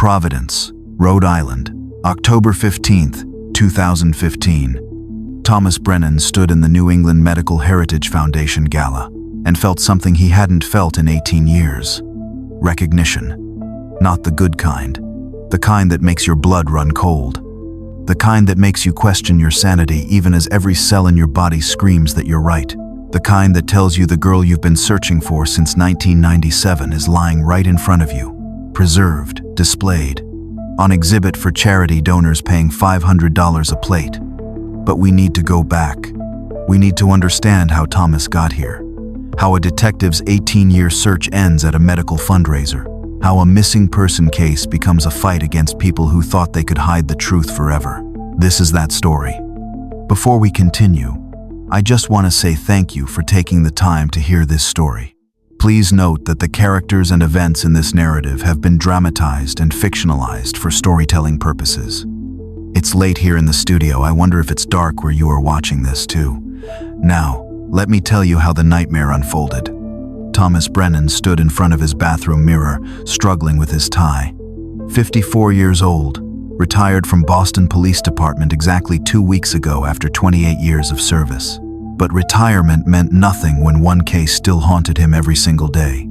Providence, Rhode Island, October 15, 2015. Thomas Brennan stood in the New England Medical Heritage Foundation Gala and felt something he hadn't felt in 18 years. Recognition. Not the good kind. The kind that makes your blood run cold. The kind that makes you question your sanity even as every cell in your body screams that you're right. The kind that tells you the girl you've been searching for since 1997 is lying right in front of you, preserved, displayed, on exhibit for charity donors paying $500 a plate. But we need to go back. We need to understand how Thomas got here, how a detective's 18-year search ends at a medical fundraiser, how a missing person case becomes a fight against people who thought they could hide the truth forever. This is that story. Before we continue, I just want to say thank you for taking the time to hear this story. Please note that the characters and events in this narrative have been dramatized and fictionalized for storytelling purposes. It's late here in the studio. I wonder if it's dark where you are watching this too. Now, let me tell you how the nightmare unfolded. Thomas Brennan stood in front of his bathroom mirror, struggling with his tie. 54 years old, retired from Boston Police Department exactly 2 weeks ago after 28 years of service. But retirement meant nothing when one case still haunted him every single day.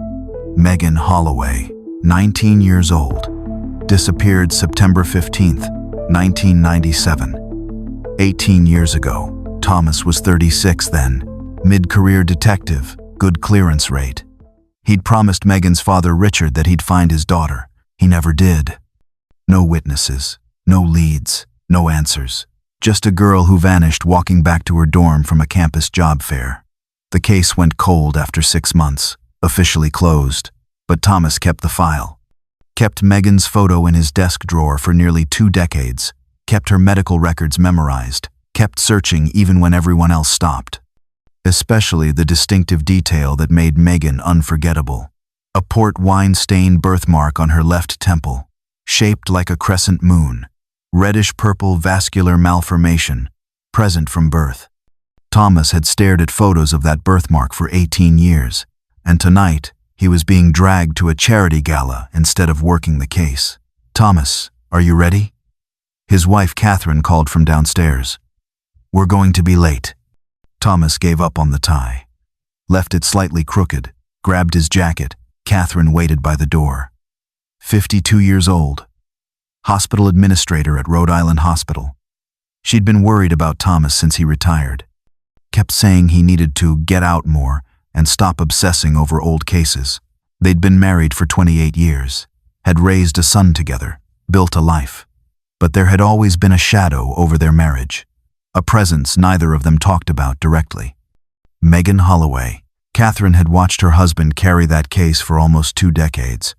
Megan Holloway, 19 years old, disappeared September 15th, 1997. 18 years ago, Thomas was 36 then, mid-career detective, good clearance rate. He'd promised Megan's father Richard that he'd find his daughter. He never did. No witnesses, no leads, no answers. Just a girl who vanished walking back to her dorm from a campus job fair. The case went cold after 6 months, officially closed, but Thomas kept the file. Kept Megan's photo in his desk drawer for nearly 2 decades, kept her medical records memorized, kept searching even when everyone else stopped. Especially the distinctive detail that made Megan unforgettable. A port wine-stained birthmark on her left temple, shaped like a crescent moon. Reddish-purple vascular malformation, present from birth. Thomas had stared at photos of that birthmark for 18 years, and tonight he was being dragged to a charity gala instead of working the case. "Thomas, are you ready?" His wife Catherine called from downstairs. "We're going to be late." Thomas gave up on the tie, left it slightly crooked, grabbed his jacket. Catherine waited by the door. 52 years old. Hospital administrator at Rhode Island Hospital. She'd been worried about Thomas since he retired. Kept saying he needed to get out more and stop obsessing over old cases. They'd been married for 28 years, had raised a son together, built a life. But there had always been a shadow over their marriage, a presence neither of them talked about directly. Megan Holloway. Catherine had watched her husband carry that case for almost 2 decades.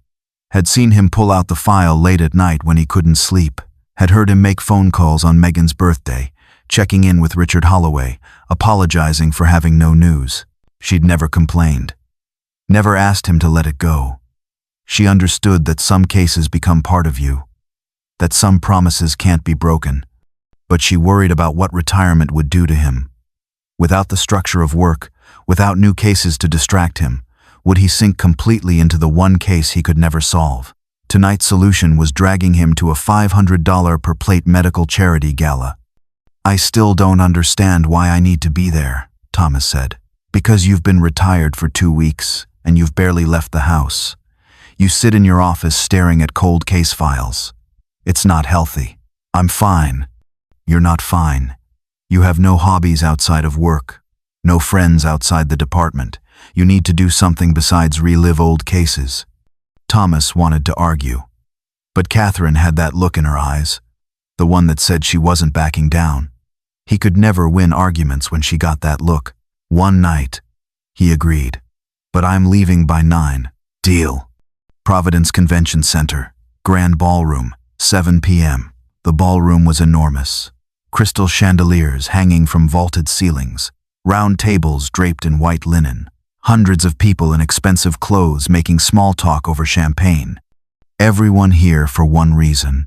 Had seen him pull out the file late at night when he couldn't sleep, had heard him make phone calls on Megan's birthday, checking in with Richard Holloway, apologizing for having no news. She'd never complained, never asked him to let it go. She understood that some cases become part of you, that some promises can't be broken, but she worried about what retirement would do to him. Without the structure of work, without new cases to distract him, would he sink completely into the one case he could never solve? Tonight's solution was dragging him to a $500 per plate medical charity gala. "I still don't understand why I need to be there," Thomas said. "Because you've been retired for 2 weeks and you've barely left the house. You sit in your office staring at cold case files. It's not healthy." "I'm fine." "You're not fine. You have no hobbies outside of work, no friends outside the department. You need to do something besides relive old cases." Thomas wanted to argue, but Catherine had that look in her eyes, the one that said she wasn't backing down. He could never win arguments when she got that look. "One night," he agreed, "but I'm leaving by 9. Deal." Providence Convention Center, Grand Ballroom, 7 p.m. The ballroom was enormous. Crystal chandeliers hanging from vaulted ceilings, round tables draped in white linen. Hundreds of people in expensive clothes making small talk over champagne. Everyone here for one reason.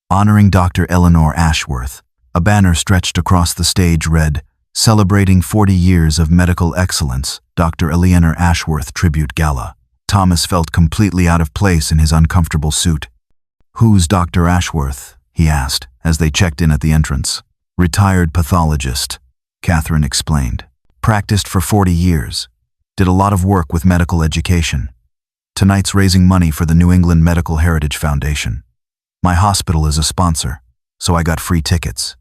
Honoring Dr. Eleanor Ashworth. A banner stretched across the stage read, "Celebrating 40 years of medical excellence, Dr. Eleanor Ashworth Tribute Gala." Thomas felt completely out of place in his uncomfortable suit. "Who's Dr. Ashworth?" he asked as they checked in at the entrance. "Retired pathologist," Catherine explained. "Practiced for 40 years. Did a lot of work with medical education. Tonight's raising money for the New England Medical Heritage Foundation. My hospital is a sponsor, so I got free tickets."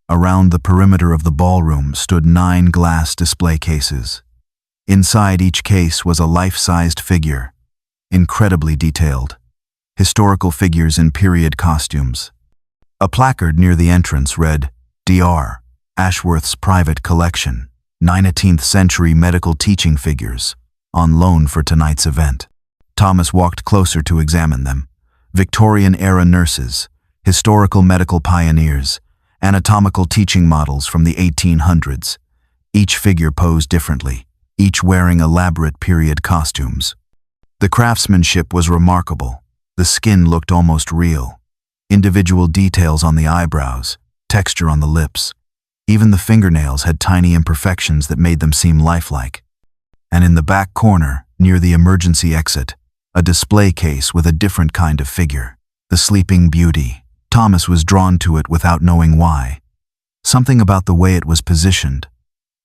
Around the perimeter of the ballroom stood 9 glass display cases. Inside each case was a life-sized figure, incredibly detailed. Historical figures in period costumes. A placard near the entrance read, "Dr. Ashworth's Private Collection, 19th Century Medical Teaching Figures, on loan for tonight's event." Thomas walked closer to examine them. Victorian-era nurses, historical medical pioneers, anatomical teaching models from the 1800s. Each figure posed differently, each wearing elaborate period costumes. The craftsmanship was remarkable. The skin looked almost real. Individual details on the eyebrows, texture on the lips. Even the fingernails had tiny imperfections that made them seem lifelike. And in the back corner, near the emergency exit, a display case with a different kind of figure. The Sleeping Beauty. Thomas was drawn to it without knowing why. Something about the way it was positioned,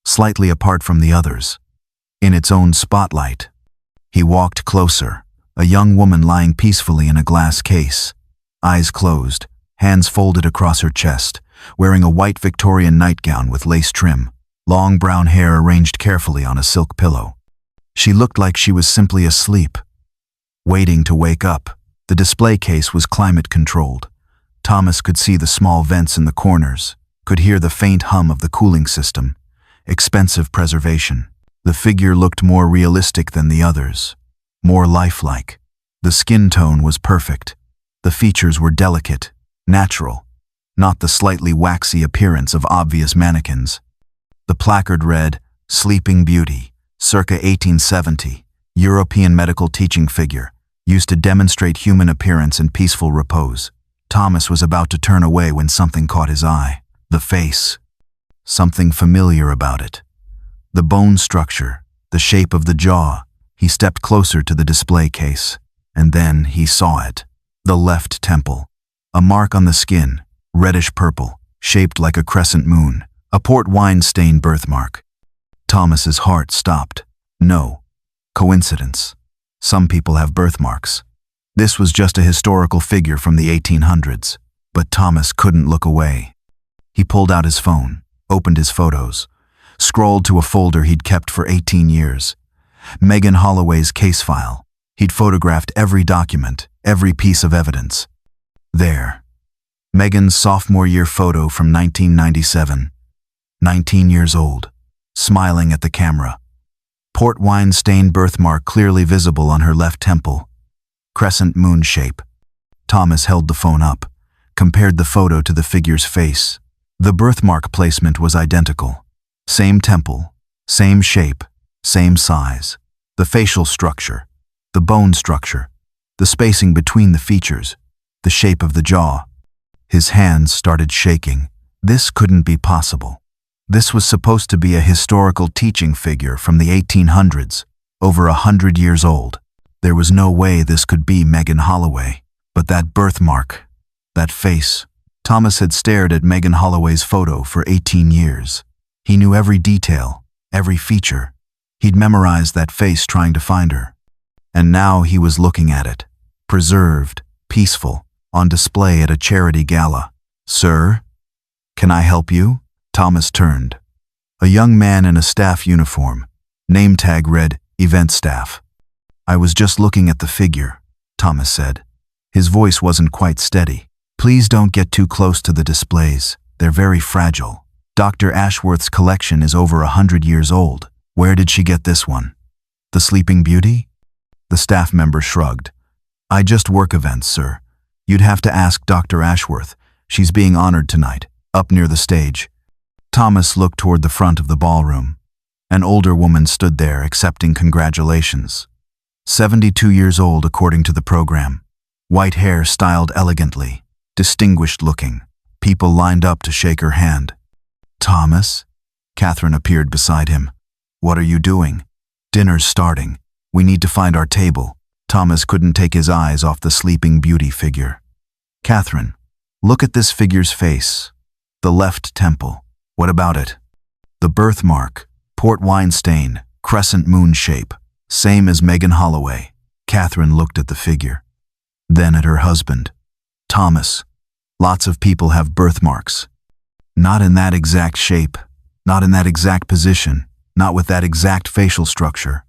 slightly apart from the others, in its own spotlight. He walked closer, a young woman lying peacefully in a glass case, eyes closed, hands folded across her chest, wearing a white Victorian nightgown with lace trim, long brown hair arranged carefully on a silk pillow. She looked like she was simply asleep, waiting to wake up. The display case was climate-controlled. Thomas could see the small vents in the corners, could hear the faint hum of the cooling system. Expensive preservation. The figure looked more realistic than the others, more lifelike. The skin tone was perfect. The features were delicate, natural, not the slightly waxy appearance of obvious mannequins. The placard read, "Sleeping Beauty, circa 1870, European medical teaching figure, used to demonstrate human appearance and peaceful repose." Thomas was about to turn away when something caught his eye. The face. Something familiar about it. The bone structure, the shape of the jaw. He stepped closer to the display case, and then he saw it. The left temple. A mark on the skin, reddish-purple, shaped like a crescent moon. A port wine-stained birthmark. Thomas's heart stopped. No. Coincidence. Some people have birthmarks. This was just a historical figure from the 1800s, but Thomas couldn't look away. He pulled out his phone, opened his photos, scrolled to a folder he'd kept for 18 years. Megan Holloway's case file. He'd photographed every document, every piece of evidence. There. Megan's sophomore year photo from 1997. 19 years old, smiling at the camera. Port wine-stained birthmark clearly visible on her left temple. Crescent moon shape. Thomas held the phone up, compared the photo to the figure's face. The birthmark placement was identical. Same temple, same shape, same size. The facial structure, the bone structure, the spacing between the features, the shape of the jaw. His hands started shaking. This couldn't be possible. This was supposed to be a historical teaching figure from the 1800s, over 100 years old. There was no way this could be Megan Holloway. But that birthmark, that face. Thomas had stared at Megan Holloway's photo for 18 years. He knew every detail, every feature. He'd memorized that face trying to find her. And now he was looking at it, preserved, peaceful, on display at a charity gala. "Sir, can I help you?" Thomas turned. A young man in a staff uniform. Name tag read, "Event Staff." "I was just looking at the figure," Thomas said. His voice wasn't quite steady. "Please don't get too close to the displays. They're very fragile. Dr. Ashworth's collection is over 100 years old. Where did she get this one? The Sleeping Beauty?" The staff member shrugged. "I just work events, sir. You'd have to ask Dr. Ashworth. She's being honored tonight, up near the stage." Thomas looked toward the front of the ballroom. An older woman stood there accepting congratulations. 72 years old according to the program. White hair styled elegantly, distinguished looking. People lined up to shake her hand. "Thomas?" Catherine appeared beside him. "What are you doing?" "Dinner's starting. We need to find our table." Thomas couldn't take his eyes off the Sleeping Beauty figure. Catherine, look at this figure's face. The left temple. What about it? The birthmark, port wine stain, crescent moon shape, same as Megan Holloway. Catherine looked at the figure. Then at her husband. Thomas. Lots of people have birthmarks. Not in that exact shape, not in that exact position, not with that exact facial structure.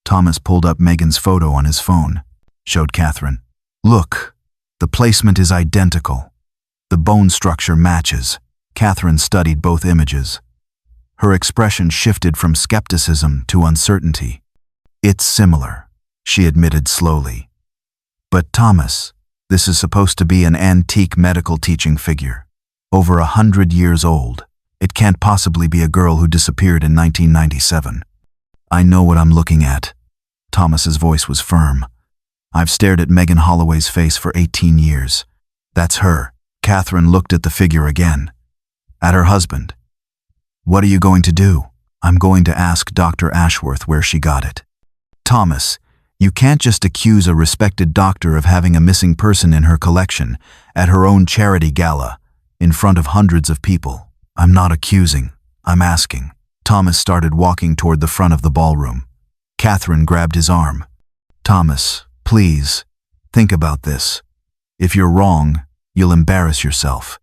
Thomas pulled up Megan's photo on his phone, showed Catherine. Look, the placement is identical. The bone structure matches. Catherine studied both images. Her expression shifted from skepticism to uncertainty. It's similar, she admitted slowly. But Thomas, this is supposed to be an antique medical teaching figure. Over 100 years old. It can't possibly be a girl who disappeared in 1997. I know what I'm looking at. Thomas's voice was firm. I've stared at Megan Holloway's face for 18 years. That's her. Catherine looked at the figure again. At her husband. What are you going to do? I'm going to ask Dr. Ashworth where she got it. Thomas, you can't just accuse a respected doctor of having a missing person in her collection at her own charity gala, in front of hundreds of people. I'm not accusing, I'm asking. Thomas started walking toward the front of the ballroom. Catherine grabbed his arm. Thomas, please, think about this. If you're wrong, you'll embarrass yourself.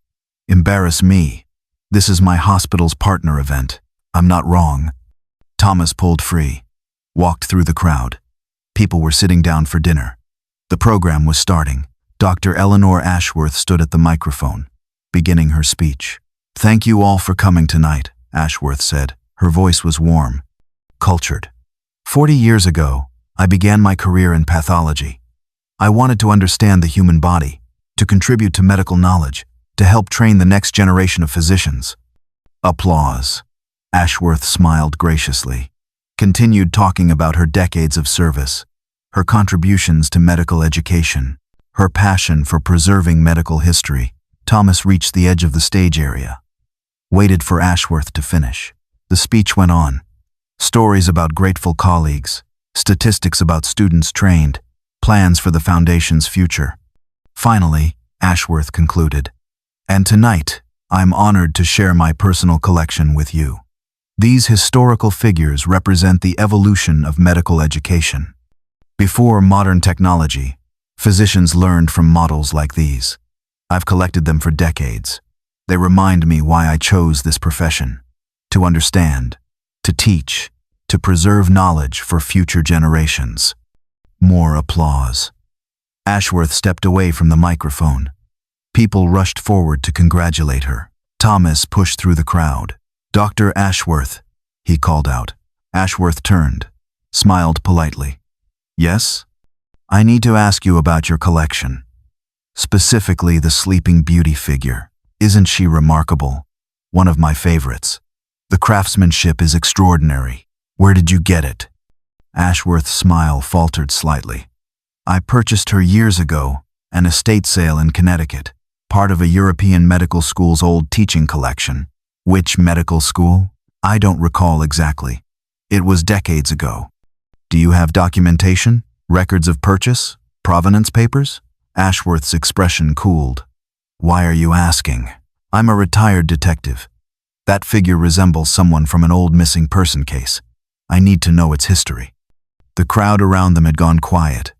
Embarrass me. This is my hospital's partner event. I'm not wrong. Thomas pulled free, walked through the crowd. People were sitting down for dinner. The program was starting. Dr. Eleanor Ashworth stood at the microphone, beginning her speech. Thank you all for coming tonight, Ashworth said. Her voice was warm, cultured. 40 years ago, I began my career in pathology. I wanted to understand the human body, to contribute to medical knowledge, to help train the next generation of physicians. Applause. Ashworth smiled graciously, continued talking about her decades of service, her contributions to medical education, her passion for preserving medical history. Thomas reached the edge of the stage area, waited for Ashworth to finish. The speech went on. Stories about grateful colleagues, statistics about students trained, plans for the foundation's future. Finally, Ashworth concluded. And tonight, I'm honored to share my personal collection with you. These historical figures represent the evolution of medical education. Before modern technology, physicians learned from models like these. I've collected them for decades. They remind me why I chose this profession. To understand, to teach, to preserve knowledge for future generations. More applause. Ashworth stepped away from the microphone. People rushed forward to congratulate her. Thomas pushed through the crowd. Dr. Ashworth, he called out. Ashworth turned, smiled politely. Yes? I need to ask you about your collection. Specifically the Sleeping Beauty figure. Isn't she remarkable? One of my favorites. The craftsmanship is extraordinary. Where did you get it? Ashworth's smile faltered slightly. I purchased her years ago, an estate sale in Connecticut, part of a European medical school's old teaching collection. Which medical school? I don't recall exactly. It was decades ago. Do you have documentation? Records of purchase? Provenance papers? Ashworth's expression cooled. Why are you asking? I'm a retired detective. That figure resembles someone from an old missing person case. I need to know its history. The crowd around them had gone quiet.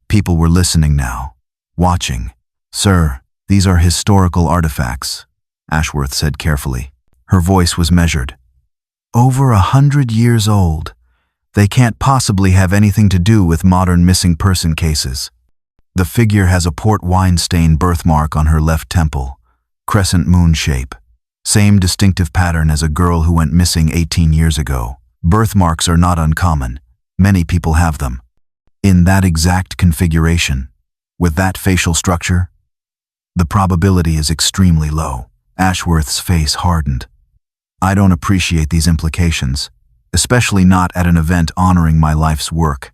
People were listening now, watching. Sir, these are historical artifacts, Ashworth said carefully. Her voice was measured. Over 100 years old. They can't possibly have anything to do with modern missing person cases. The figure has a port wine stain birthmark on her left temple, crescent moon shape. Same distinctive pattern as a girl who went missing 18 years ago. Birthmarks are not uncommon. Many people have them. In that exact configuration, with that facial structure, the probability is extremely low. Ashworth's face hardened. I don't appreciate these implications, especially not at an event honoring my life's work.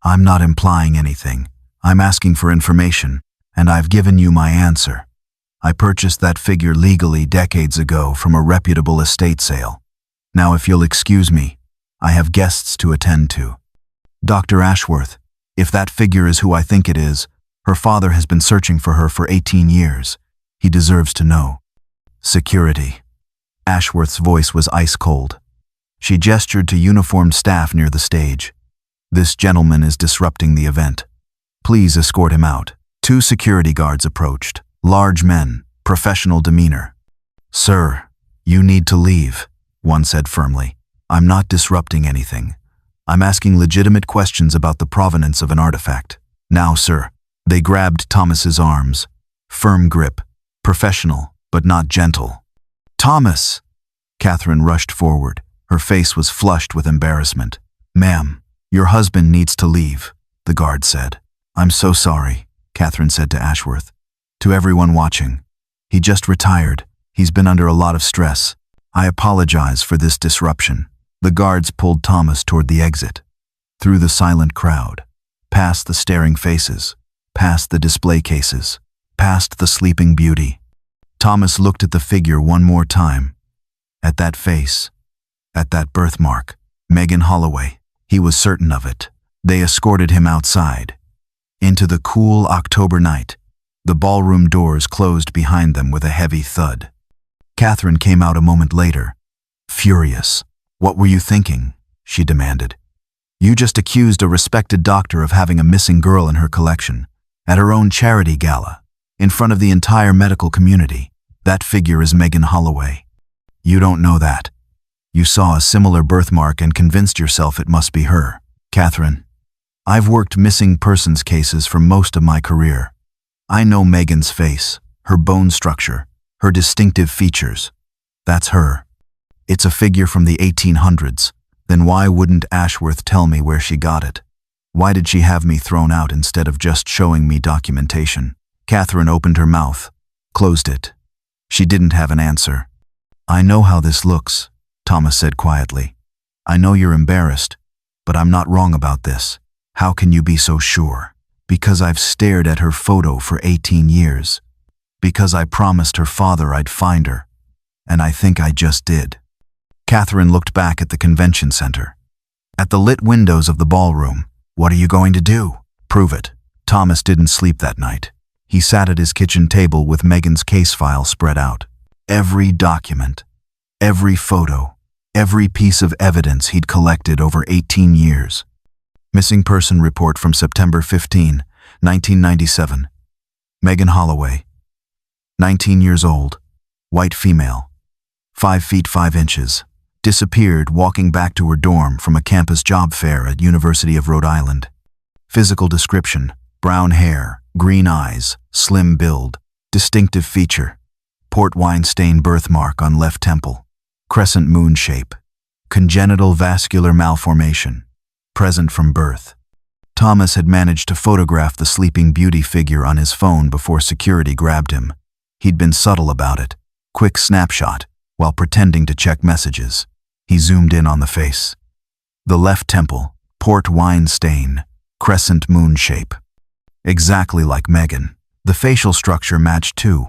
I'm not implying anything. I'm asking for information, and I've given you my answer. I purchased that figure legally decades ago from a reputable estate sale. Now, if you'll excuse me, I have guests to attend to. Dr. Ashworth, if that figure is who I think it is, Her father has been searching for her for 18 years. He deserves to know. Security. Ashworth's voice was ice cold. She gestured to uniformed staff near the stage. This gentleman is disrupting the event. Please escort him out. 2 security guards approached. Large men, professional demeanor. Sir, you need to leave, one said firmly. I'm not disrupting anything. I'm asking legitimate questions about the provenance of an artifact. Now, sir. They grabbed Thomas's arms. Firm grip. Professional, but not gentle. Thomas! Catherine rushed forward. Her face was flushed with embarrassment. Ma'am, your husband needs to leave, the guard said. I'm so sorry, Catherine said to Ashworth. To everyone watching. He just retired. He's been under a lot of stress. I apologize for this disruption. The guards pulled Thomas toward the exit. Through the silent crowd. Past the staring faces. Past the display cases. Past the sleeping beauty. Thomas looked at the figure one more time. At that face. At that birthmark. Megan Holloway. He was certain of it. They escorted him outside. Into the cool October night. The ballroom doors closed behind them with a heavy thud. Catherine came out a moment later. Furious. What were you thinking? She demanded. You just accused a respected doctor of having a missing girl in her collection. At her own charity gala. In front of the entire medical community. That figure is Megan Holloway. You don't know that. You saw a similar birthmark and convinced yourself it must be her. Catherine, I've worked missing persons cases for most of my career. I know Megan's face, her bone structure, her distinctive features. That's her. It's a figure from the 1800s. Then why wouldn't Ashworth tell me where she got it? Why did she have me thrown out instead of just showing me documentation? Catherine opened her mouth, closed it. She didn't have an answer. I know how this looks, Thomas said quietly. I know you're embarrassed, but I'm not wrong about this. How can you be so sure? Because I've stared at her photo for 18 years. Because I promised her father I'd find her. And I think I just did. Catherine looked back at the convention center. At the lit windows of the ballroom. What are you going to do? Prove it. Thomas didn't sleep that night. He sat at his kitchen table with Megan's case file spread out. Every document, every photo, every piece of evidence he'd collected over 18 years. Missing person report from September 15, 1997. Megan Holloway, 19 years old, white female, 5 feet 5 inches, disappeared walking back to her dorm from a campus job fair at University of Rhode Island. Physical description, brown hair, green eyes, slim build, distinctive feature, port wine stain birthmark on left temple, crescent moon shape, congenital vascular malformation, present from birth. Thomas had managed to photograph the sleeping beauty figure on his phone before security grabbed him. He'd been subtle about it, quick snapshot, while pretending to check messages. He zoomed in on the face. The left temple, port wine stain, crescent moon shape. Exactly like Megan. The facial structure matched too.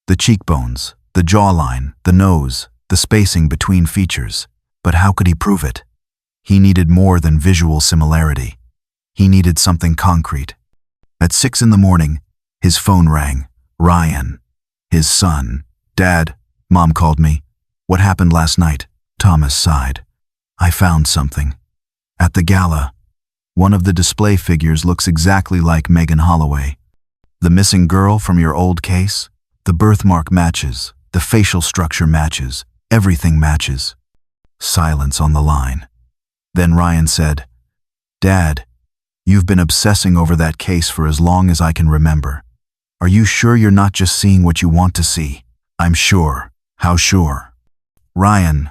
The cheekbones, the jawline, the nose, the spacing between features. But how could he prove it? He needed more than visual similarity. He needed something concrete. At 6 in the morning, his phone rang. Ryan. His son. Dad, Mom called me. What happened last night? Thomas sighed. I found something. At the gala. One of the display figures looks exactly like Megan Holloway. The missing girl from your old case? The birthmark matches, the facial structure matches, everything matches. Silence on the line. Then Ryan said, Dad, you've been obsessing over that case for as long as I can remember. Are you sure you're not just seeing what you want to see? I'm sure. How sure? Ryan,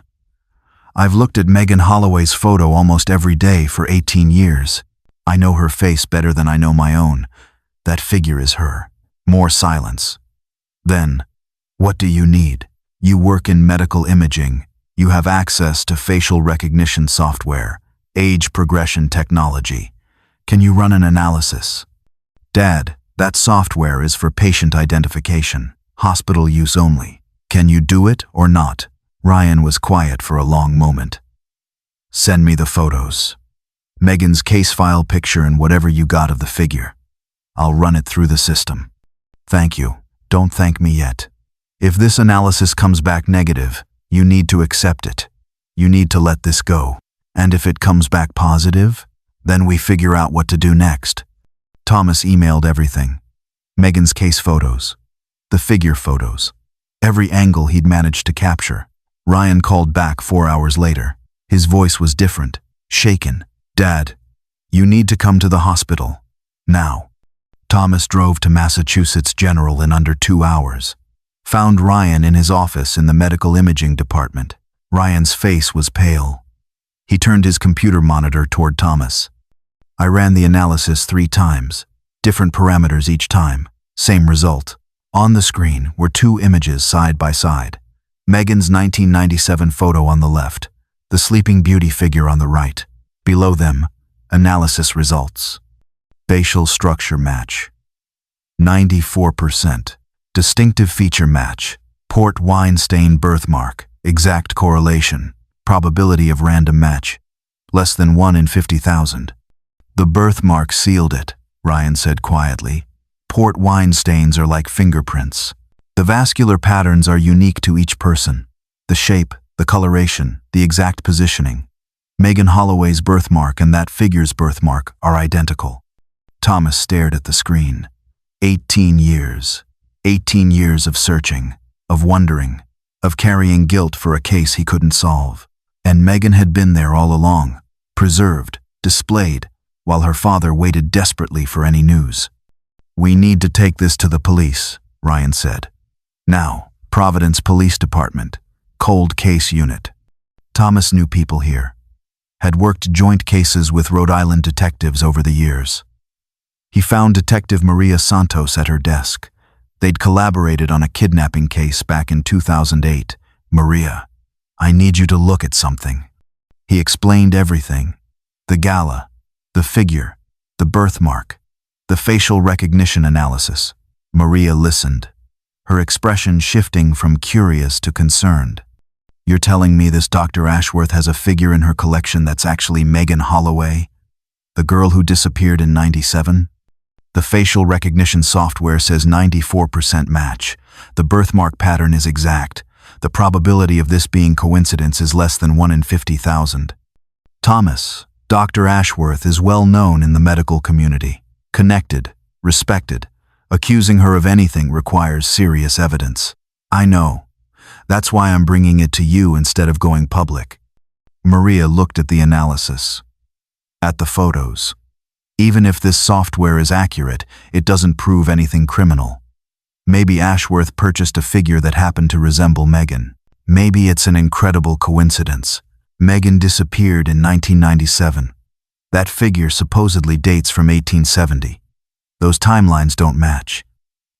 I've looked at Megan Holloway's photo almost every day for 18 years. I know her face better than I know my own. That figure is her. More silence. Then, what do you need? You work in medical imaging. You have access to facial recognition software, age progression technology. Can you run an analysis? Dad, that software is for patient identification, hospital use only. Can you do it or not? Ryan was quiet for a long moment. Send me the photos. Megan's case file picture and whatever you got of the figure. I'll run it through the system. Thank you. Don't thank me yet. If this analysis comes back negative, you need to accept it. You need to let this go. And if it comes back positive, then we figure out what to do next. Thomas emailed everything. Megan's case photos. The figure photos. Every angle he'd managed to capture. Ryan called back 4 hours later. His voice was different, shaken. Dad, you need to come to the hospital. Now. Thomas drove to Massachusetts General in under 2 hours. Found Ryan in his office in the medical imaging department. Ryan's face was pale. He turned his computer monitor toward Thomas. I ran the analysis 3 times. Different parameters each time. Same result. On the screen were 2 images side by side. Megan's 1997 photo on the left, the Sleeping Beauty figure on the right. Below them, analysis results. Facial structure match. 94%. Distinctive feature match. Port wine stain birthmark. Exact correlation. Probability of random match. Less than 1 in 50,000. The birthmark sealed it, Ryan said quietly. Port wine stains are like fingerprints. The vascular patterns are unique to each person. The shape, the coloration, the exact positioning. Megan Holloway's birthmark and that figure's birthmark are identical. Thomas stared at the screen. 18 years. 18 years of searching, of wondering, of carrying guilt for a case he couldn't solve. And Megan had been there all along, preserved, displayed, while her father waited desperately for any news. We need to take this to the police, Ryan said. Now, Providence Police Department, Cold Case Unit. Thomas knew people here. Had worked joint cases with Rhode Island detectives over the years. He found Detective Maria Santos at her desk. They'd collaborated on a kidnapping case back in 2008. Maria, I need you to look at something. He explained everything. The Gala, the figure, the birthmark, the facial recognition analysis. Maria listened, her expression shifting from curious to concerned. You're telling me this Dr. Ashworth has a figure in her collection that's actually Megan Holloway? The girl who disappeared in '97? The facial recognition software says 94% match. The birthmark pattern is exact. The probability of this being coincidence is less than 1 in 50,000. Thomas, Dr. Ashworth is well known in the medical community. Connected, respected. Accusing her of anything requires serious evidence. I know. That's why I'm bringing it to you instead of going public. Maria looked at the analysis. At the photos. Even if this software is accurate, it doesn't prove anything criminal. Maybe Ashworth purchased a figure that happened to resemble Megan. Maybe it's an incredible coincidence. Megan disappeared in 1997. That figure supposedly dates from 1870. Those timelines don't match.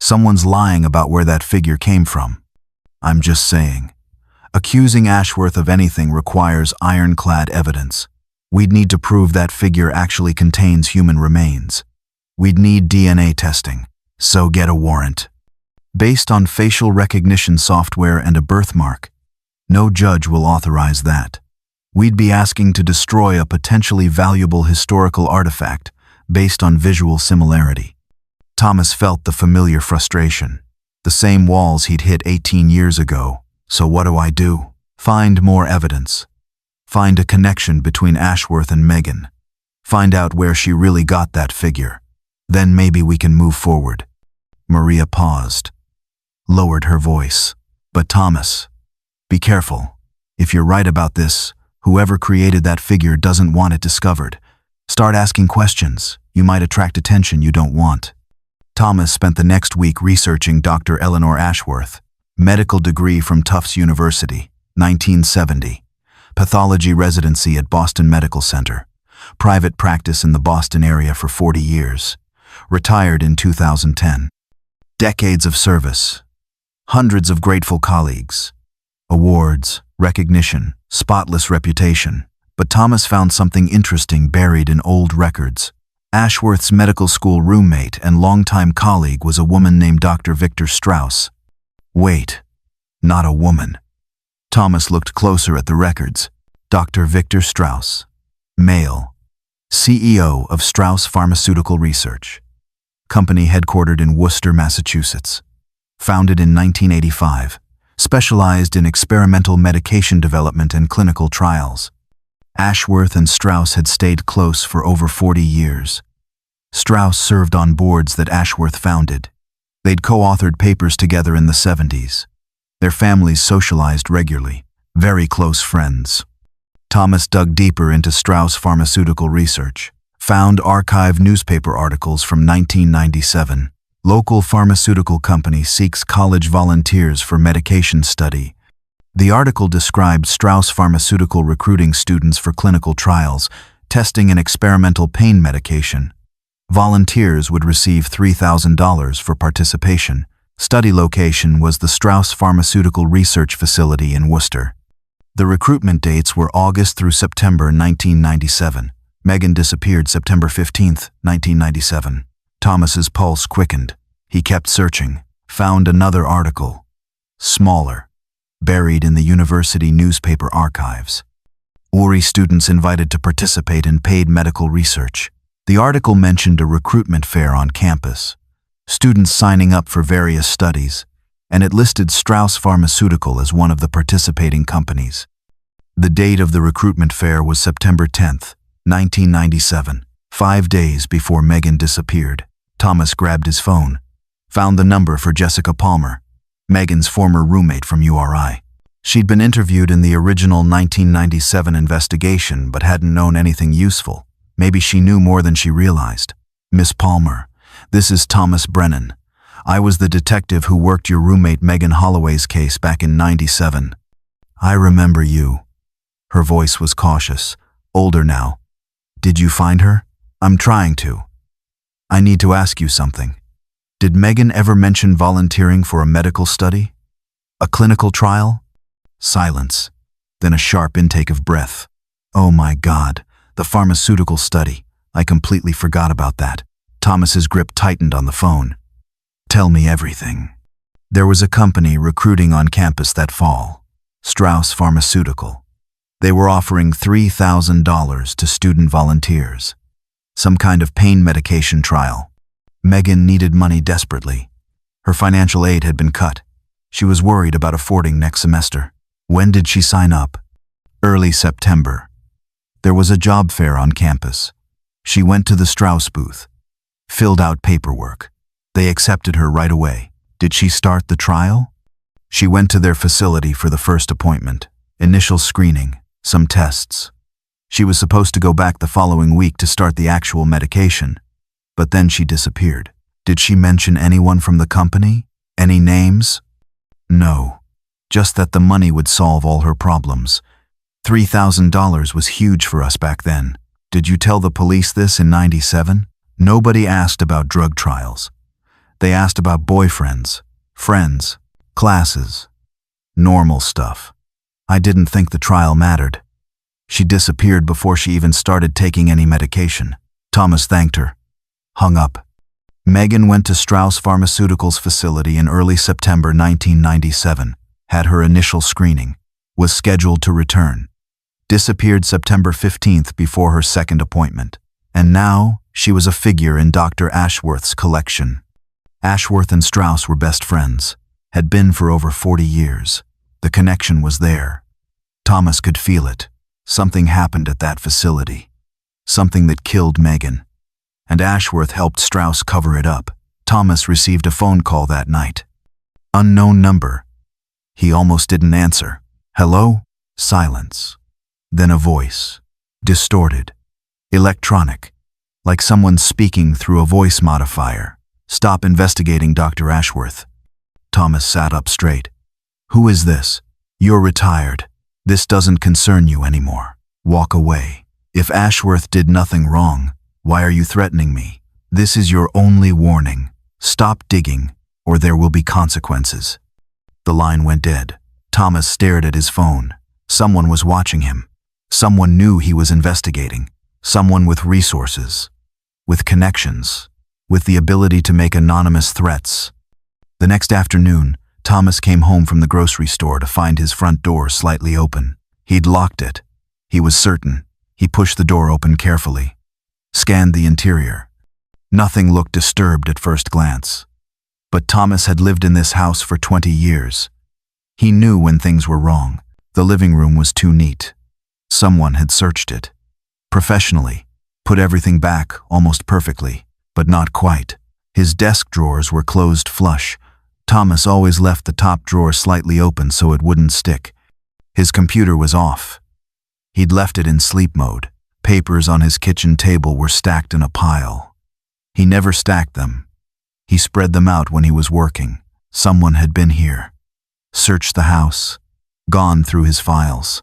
Someone's lying about where that figure came from. I'm just saying. Accusing Ashworth of anything requires ironclad evidence. We'd need to prove that figure actually contains human remains. We'd need DNA testing, so get a warrant. Based on facial recognition software and a birthmark, no judge will authorize that. We'd be asking to destroy a potentially valuable historical artifact based on visual similarity. Thomas felt the familiar frustration. The same walls he'd hit 18 years ago. So what do? Find more evidence. Find a connection between Ashworth and Megan. Find out where she really got that figure. Then maybe we can move forward. Maria paused, lowered her voice. But Thomas, be careful. If you're right about this, whoever created that figure doesn't want it discovered. Start asking questions. You might attract attention you don't want. Thomas spent the next week researching Dr. Eleanor Ashworth, medical degree from Tufts University, 1970. Pathology residency at Boston Medical Center. Private practice in the Boston area for 40 years. Retired in 2010. Decades of service. Hundreds of grateful colleagues. Awards, recognition, spotless reputation. But Thomas found something interesting buried in old records. Ashworth's medical school roommate and longtime colleague was a woman named Dr. Victor Strauss. Wait, not a woman. Thomas looked closer at the records. Dr. Victor Strauss, male, CEO of Strauss Pharmaceutical Research. company headquartered in Worcester, Massachusetts. Founded in 1985, specialized in experimental medication development and clinical trials. Ashworth and Strauss had stayed close for over 40 years. Strauss served on boards that Ashworth founded. They'd co-authored papers together in the 70s. Their families socialized regularly, very close friends. Thomas dug deeper into Strauss pharmaceutical research, found archived newspaper articles from 1997. Local pharmaceutical company seeks college volunteers for medication study. The article described Strauss Pharmaceutical recruiting students for clinical trials, testing an experimental pain medication. Volunteers would receive $3,000 for participation. Study location was the Strauss Pharmaceutical Research Facility in Worcester. The recruitment dates were August through September 1997. Megan disappeared September 15, 1997. Thomas's pulse quickened. He kept searching, found another article. Smaller, buried in the university newspaper archives. URI students invited to participate in paid medical research. The article mentioned a recruitment fair on campus, students signing up for various studies, and it listed Strauss Pharmaceutical as one of the participating companies. The date of the recruitment fair was September 10, 1997, 5 days before Megan disappeared. Thomas grabbed his phone, found the number for Jessica Palmer, Megan's former roommate from URI. She'd been interviewed in the original 1997 investigation but hadn't known anything useful. Maybe she knew more than she realized. Miss Palmer, this is Thomas Brennan. I was the detective who worked your roommate Megan Holloway's case back in '97. I remember you. Her voice was cautious, older now. Did you find her? I'm trying to. I need to ask you something. Did Megan ever mention volunteering for a medical study? A clinical trial? Silence, then a sharp intake of breath. Oh my God, the pharmaceutical study. I completely forgot about that. Thomas's grip tightened on the phone. Tell me everything. There was a company recruiting on campus that fall, Strauss Pharmaceutical. They were offering $3,000 to student volunteers. Some kind of pain medication trial. Megan needed money desperately. Her financial aid had been cut. She was worried about affording next semester. When did she sign up? Early September. There was a job fair on campus. She went to the Strauss booth, filled out paperwork. They accepted her right away. Did she start the trial? She went to their facility for the first appointment. Initial screening, some tests. She was supposed to go back the following week to start the actual medication, but then she disappeared. Did she mention anyone from the company? Any names? No, just that the money would solve all her problems. $3,000 was huge for us back then. Did you tell the police this in '97? Nobody asked about drug trials. They asked about boyfriends, friends, classes, normal stuff. I didn't think the trial mattered. She disappeared before she even started taking any medication. Thomas thanked her, hung up. Megan went to Strauss Pharmaceutical's facility in early September 1997, had her initial screening, was scheduled to return. Disappeared September 15th before her second appointment. And now, she was a figure in Dr. Ashworth's collection. Ashworth and Strauss were best friends, had been for over 40 years. The connection was there. Thomas could feel it. Something happened at that facility. Something that killed Megan. And Ashworth helped Strauss cover it up. Thomas received a phone call that night. Unknown number. He almost didn't answer. Hello? Silence. Then a voice. Distorted. Electronic. Like someone speaking through a voice modifier. Stop investigating, Dr. Ashworth. Thomas sat up straight. Who is this? You're retired. This doesn't concern you anymore. Walk away. If Ashworth did nothing wrong, why are you threatening me? This is your only warning. Stop digging, or there will be consequences. The line went dead. Thomas stared at his phone. Someone was watching him. Someone knew he was investigating. Someone with resources, with connections, with the ability to make anonymous threats. The next afternoon, Thomas came home from the grocery store to find his front door slightly open. He'd locked it. He was certain. He pushed the door open carefully, scanned the interior. Nothing looked disturbed at first glance. But Thomas had lived in this house for 20 years. He knew when things were wrong. The living room was too neat. Someone had searched it. Professionally, put everything back almost perfectly, but not quite. His desk drawers were closed flush. Thomas always left the top drawer slightly open so it wouldn't stick. His computer was off. He'd left it in sleep mode. Papers on his kitchen table were stacked in a pile. He never stacked them. He spread them out when he was working. Someone had been here, searched the house, gone through his files.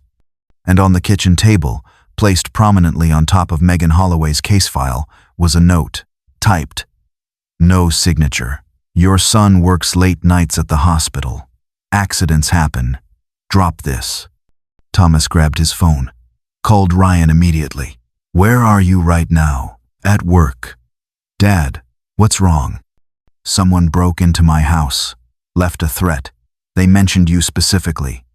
And on the kitchen table, placed prominently on top of Megan Holloway's case file, was a note, typed. No signature. Your son works late nights at the hospital. Accidents happen. Drop this. Thomas grabbed his phone, called Ryan immediately. Where are you right now? At work. Dad, what's wrong? Someone broke into my house, left a threat. They mentioned you specifically.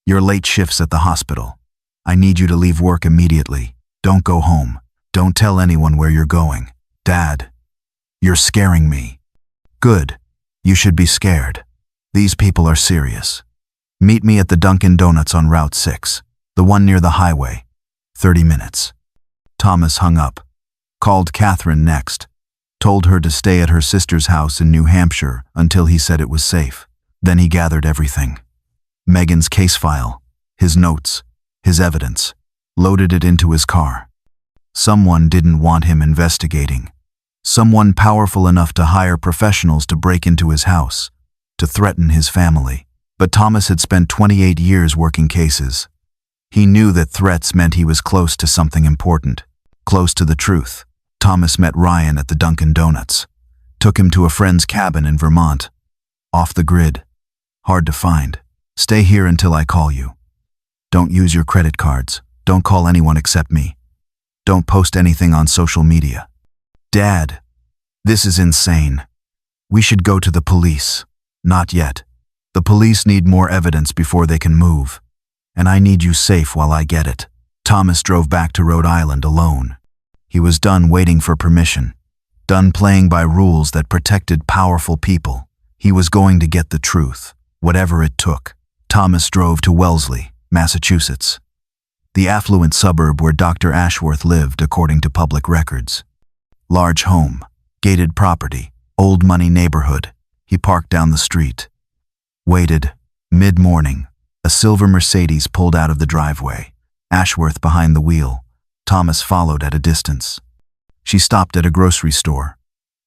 Your late shifts at the hospital. I need you to leave work immediately. Don't go home. Don't tell anyone where you're going. Dad, you're scaring me. Good. You should be scared. These people are serious. Meet me at the Dunkin' Donuts on Route 6, the one near the highway. 30 minutes. Thomas hung up. Called Catherine next. Told her to stay at her sister's house in New Hampshire until he said it was safe. Then he gathered everything. Megan's case file, his notes, his evidence, loaded it into his car. Someone didn't want him investigating. Someone powerful enough to hire professionals to break into his house, to threaten his family. But Thomas had spent 28 years working cases. He knew that threats meant he was close to something important, close to the truth. Thomas met Ryan at the Dunkin' Donuts, took him to a friend's cabin in Vermont. Off the grid. Hard to find. Stay here until I call you. Don't use your credit cards. Don't call anyone except me. Don't post anything on social media. Dad, this is insane. We should go to the police. Not yet. The police need more evidence before they can move. And I need you safe while I get it. Thomas drove back to Rhode Island alone. He was done waiting for permission. Done playing by rules that protected powerful people. He was going to get the truth, whatever it took. Thomas drove to Wellesley, Massachusetts, the affluent suburb where Dr. Ashworth lived according to public records. Large home, gated property, old money neighborhood. He parked down the street. Waited. Mid-morning, a silver Mercedes pulled out of the driveway. Ashworth behind the wheel. Thomas followed at a distance. She stopped at a grocery store.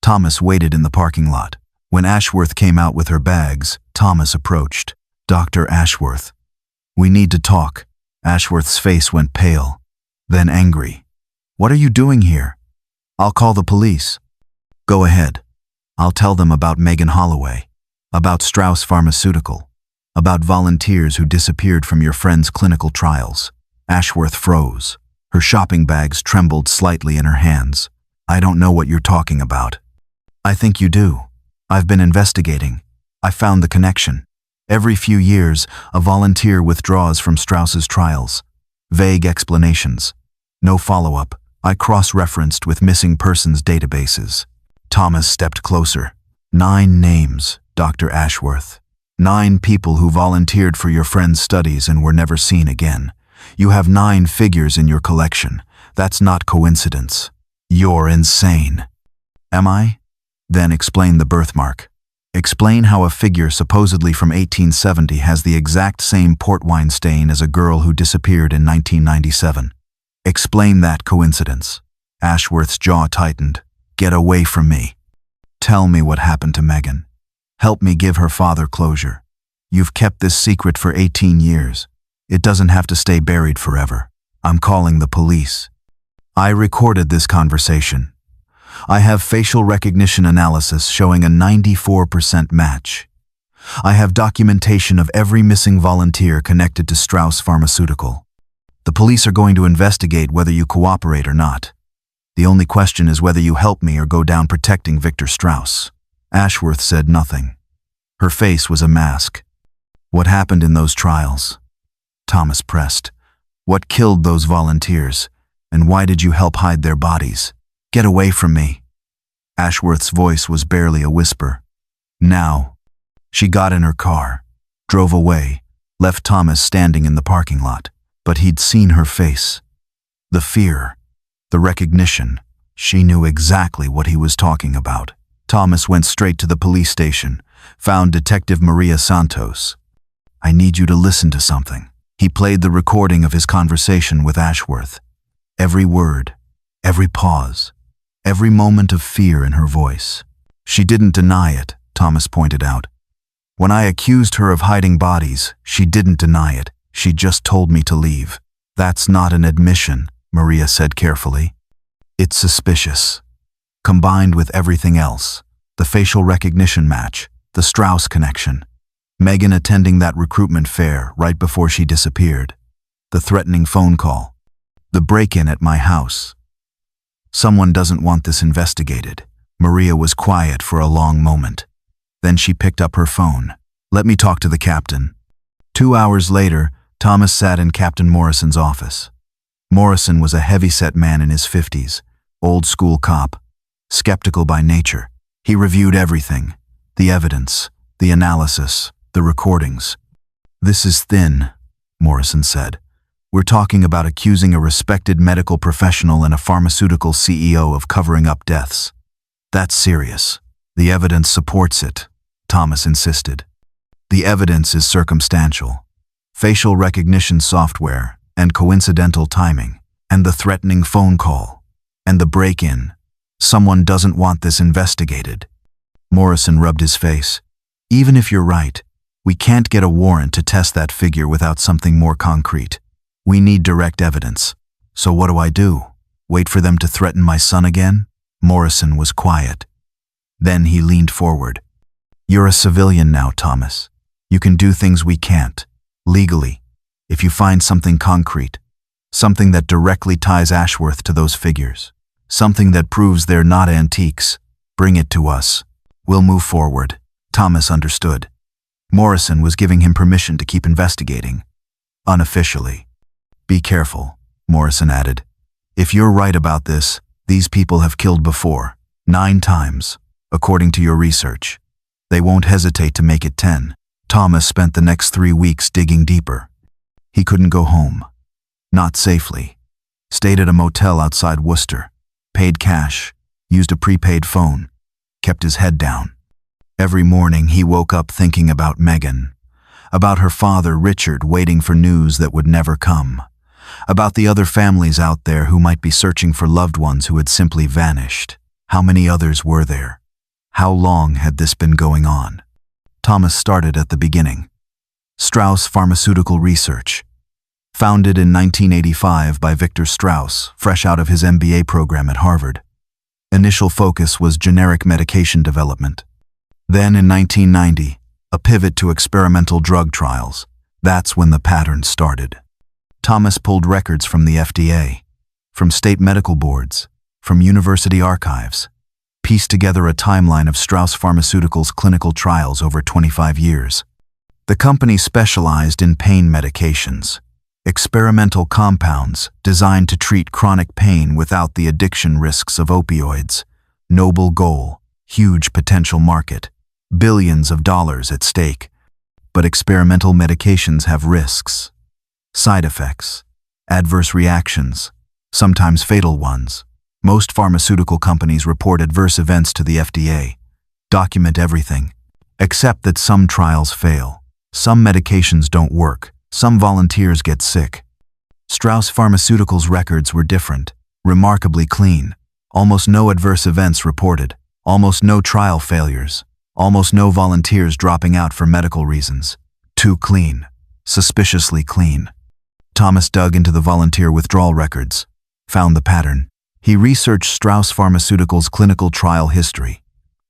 Thomas waited in the parking lot. When Ashworth came out with her bags, Thomas approached. Dr. Ashworth. We need to talk. Ashworth's face went pale, then angry. What are you doing here? I'll call the police. Go ahead. I'll tell them about Megan Holloway, about Strauss Pharmaceutical, about volunteers who disappeared from your friend's clinical trials. Ashworth froze. Her shopping bags trembled slightly in her hands. I don't know what you're talking about. I think you do. I've been investigating. I found the connection. Every few years, a volunteer withdraws from Strauss's trials. Vague explanations. No follow-up. I cross-referenced with missing persons databases. Thomas stepped closer. 9 names, Dr. Ashworth. 9 people who volunteered for your friend's studies and were never seen again. You have 9 figures in your collection. That's not coincidence. You're insane. Am I? Then explain the birthmark. Explain how a figure supposedly from 1870 has the exact same port wine stain as a girl who disappeared in 1997. Explain that coincidence. Ashworth's jaw tightened. Get away from me. Tell me what happened to Megan. Help me give her father closure. You've kept this secret for 18 years. It doesn't have to stay buried forever. I'm calling the police. I recorded this conversation. I have facial recognition analysis showing a 94% match. I have documentation of every missing volunteer connected to Strauss Pharmaceutical. The police are going to investigate whether you cooperate or not. The only question is whether you help me or go down protecting Victor Strauss. Ashworth said nothing. Her face was a mask. What happened in those trials? Thomas pressed. What killed those volunteers? And why did you help hide their bodies? Get away from me. Ashworth's voice was barely a whisper. Now. She got in her car, drove away, left Thomas standing in the parking lot. But he'd seen her face. The fear, the recognition. She knew exactly what he was talking about. Thomas went straight to the police station, found Detective Maria Santos. "I need you to listen to something." He played the recording of his conversation with Ashworth. Every word, every pause, every moment of fear in her voice. "She didn't deny it," Thomas pointed out. "When I accused her of hiding bodies, she didn't deny it. She just told me to leave." "That's not an admission," Maria said carefully. "It's suspicious. Combined with everything else, the facial recognition match, the Strauss connection, Megan attending that recruitment fair right before she disappeared, the threatening phone call, the break-in at my house. Someone doesn't want this investigated." Maria was quiet for a long moment. Then she picked up her phone. "Let me talk to the captain." 2 hours later, Thomas sat in Captain Morrison's office. Morrison was a heavy-set man in his 50s, old-school cop, skeptical by nature. He reviewed everything, the evidence, the analysis, the recordings. "This is thin," Morrison said. "We're talking about accusing a respected medical professional and a pharmaceutical CEO of covering up deaths. That's serious. The evidence supports it," Thomas insisted. "The evidence is circumstantial. Facial recognition software, and coincidental timing, and the threatening phone call, and the break-in. Someone doesn't want this investigated." Morrison rubbed his face. "Even if you're right, we can't get a warrant to test that figure without something more concrete. We need direct evidence. So what do I do? Wait for them to threaten my son again?" Morrison was quiet. Then he leaned forward. "You're a civilian now, Thomas. You can do things we can't. Legally, if you find something concrete, something that directly ties Ashworth to those figures, something that proves they're not antiques, bring it to us. We'll move forward." Thomas understood. Morrison was giving him permission to keep investigating. Unofficially. "Be careful," Morrison added. "If you're right about this, these people have killed before, 9 times, according to your research. They won't hesitate to make it 10. Thomas spent the next 3 weeks digging deeper. He couldn't go home. Not safely. Stayed at a motel outside Worcester. Paid cash. Used a prepaid phone. Kept his head down. Every morning he woke up thinking about Megan. About her father, Richard, waiting for news that would never come. About the other families out there who might be searching for loved ones who had simply vanished. How many others were there? How long had this been going on? Thomas started at the beginning. Strauss Pharmaceutical Research. Founded in 1985 by Victor Strauss, fresh out of his MBA program at Harvard. Initial focus was generic medication development. Then in 1990, a pivot to experimental drug trials. That's when the pattern started. Thomas pulled records from the FDA, from state medical boards, from university archives, pieced together a timeline of Strauss Pharmaceuticals' clinical trials over 25 years. The company specialized in pain medications, experimental compounds designed to treat chronic pain without the addiction risks of opioids. Noble goal, huge potential market, billions of dollars at stake. But experimental medications have risks, side effects, adverse reactions, sometimes fatal ones. Most pharmaceutical companies report adverse events to the FDA, document everything, except that some trials fail, some medications don't work, some volunteers get sick. Strauss Pharmaceuticals' records were different, remarkably clean. Almost no adverse events reported, almost no trial failures, almost no volunteers dropping out for medical reasons. Too clean, suspiciously clean. Thomas dug into the volunteer withdrawal records, found the pattern. He researched Strauss Pharmaceuticals' clinical trial history,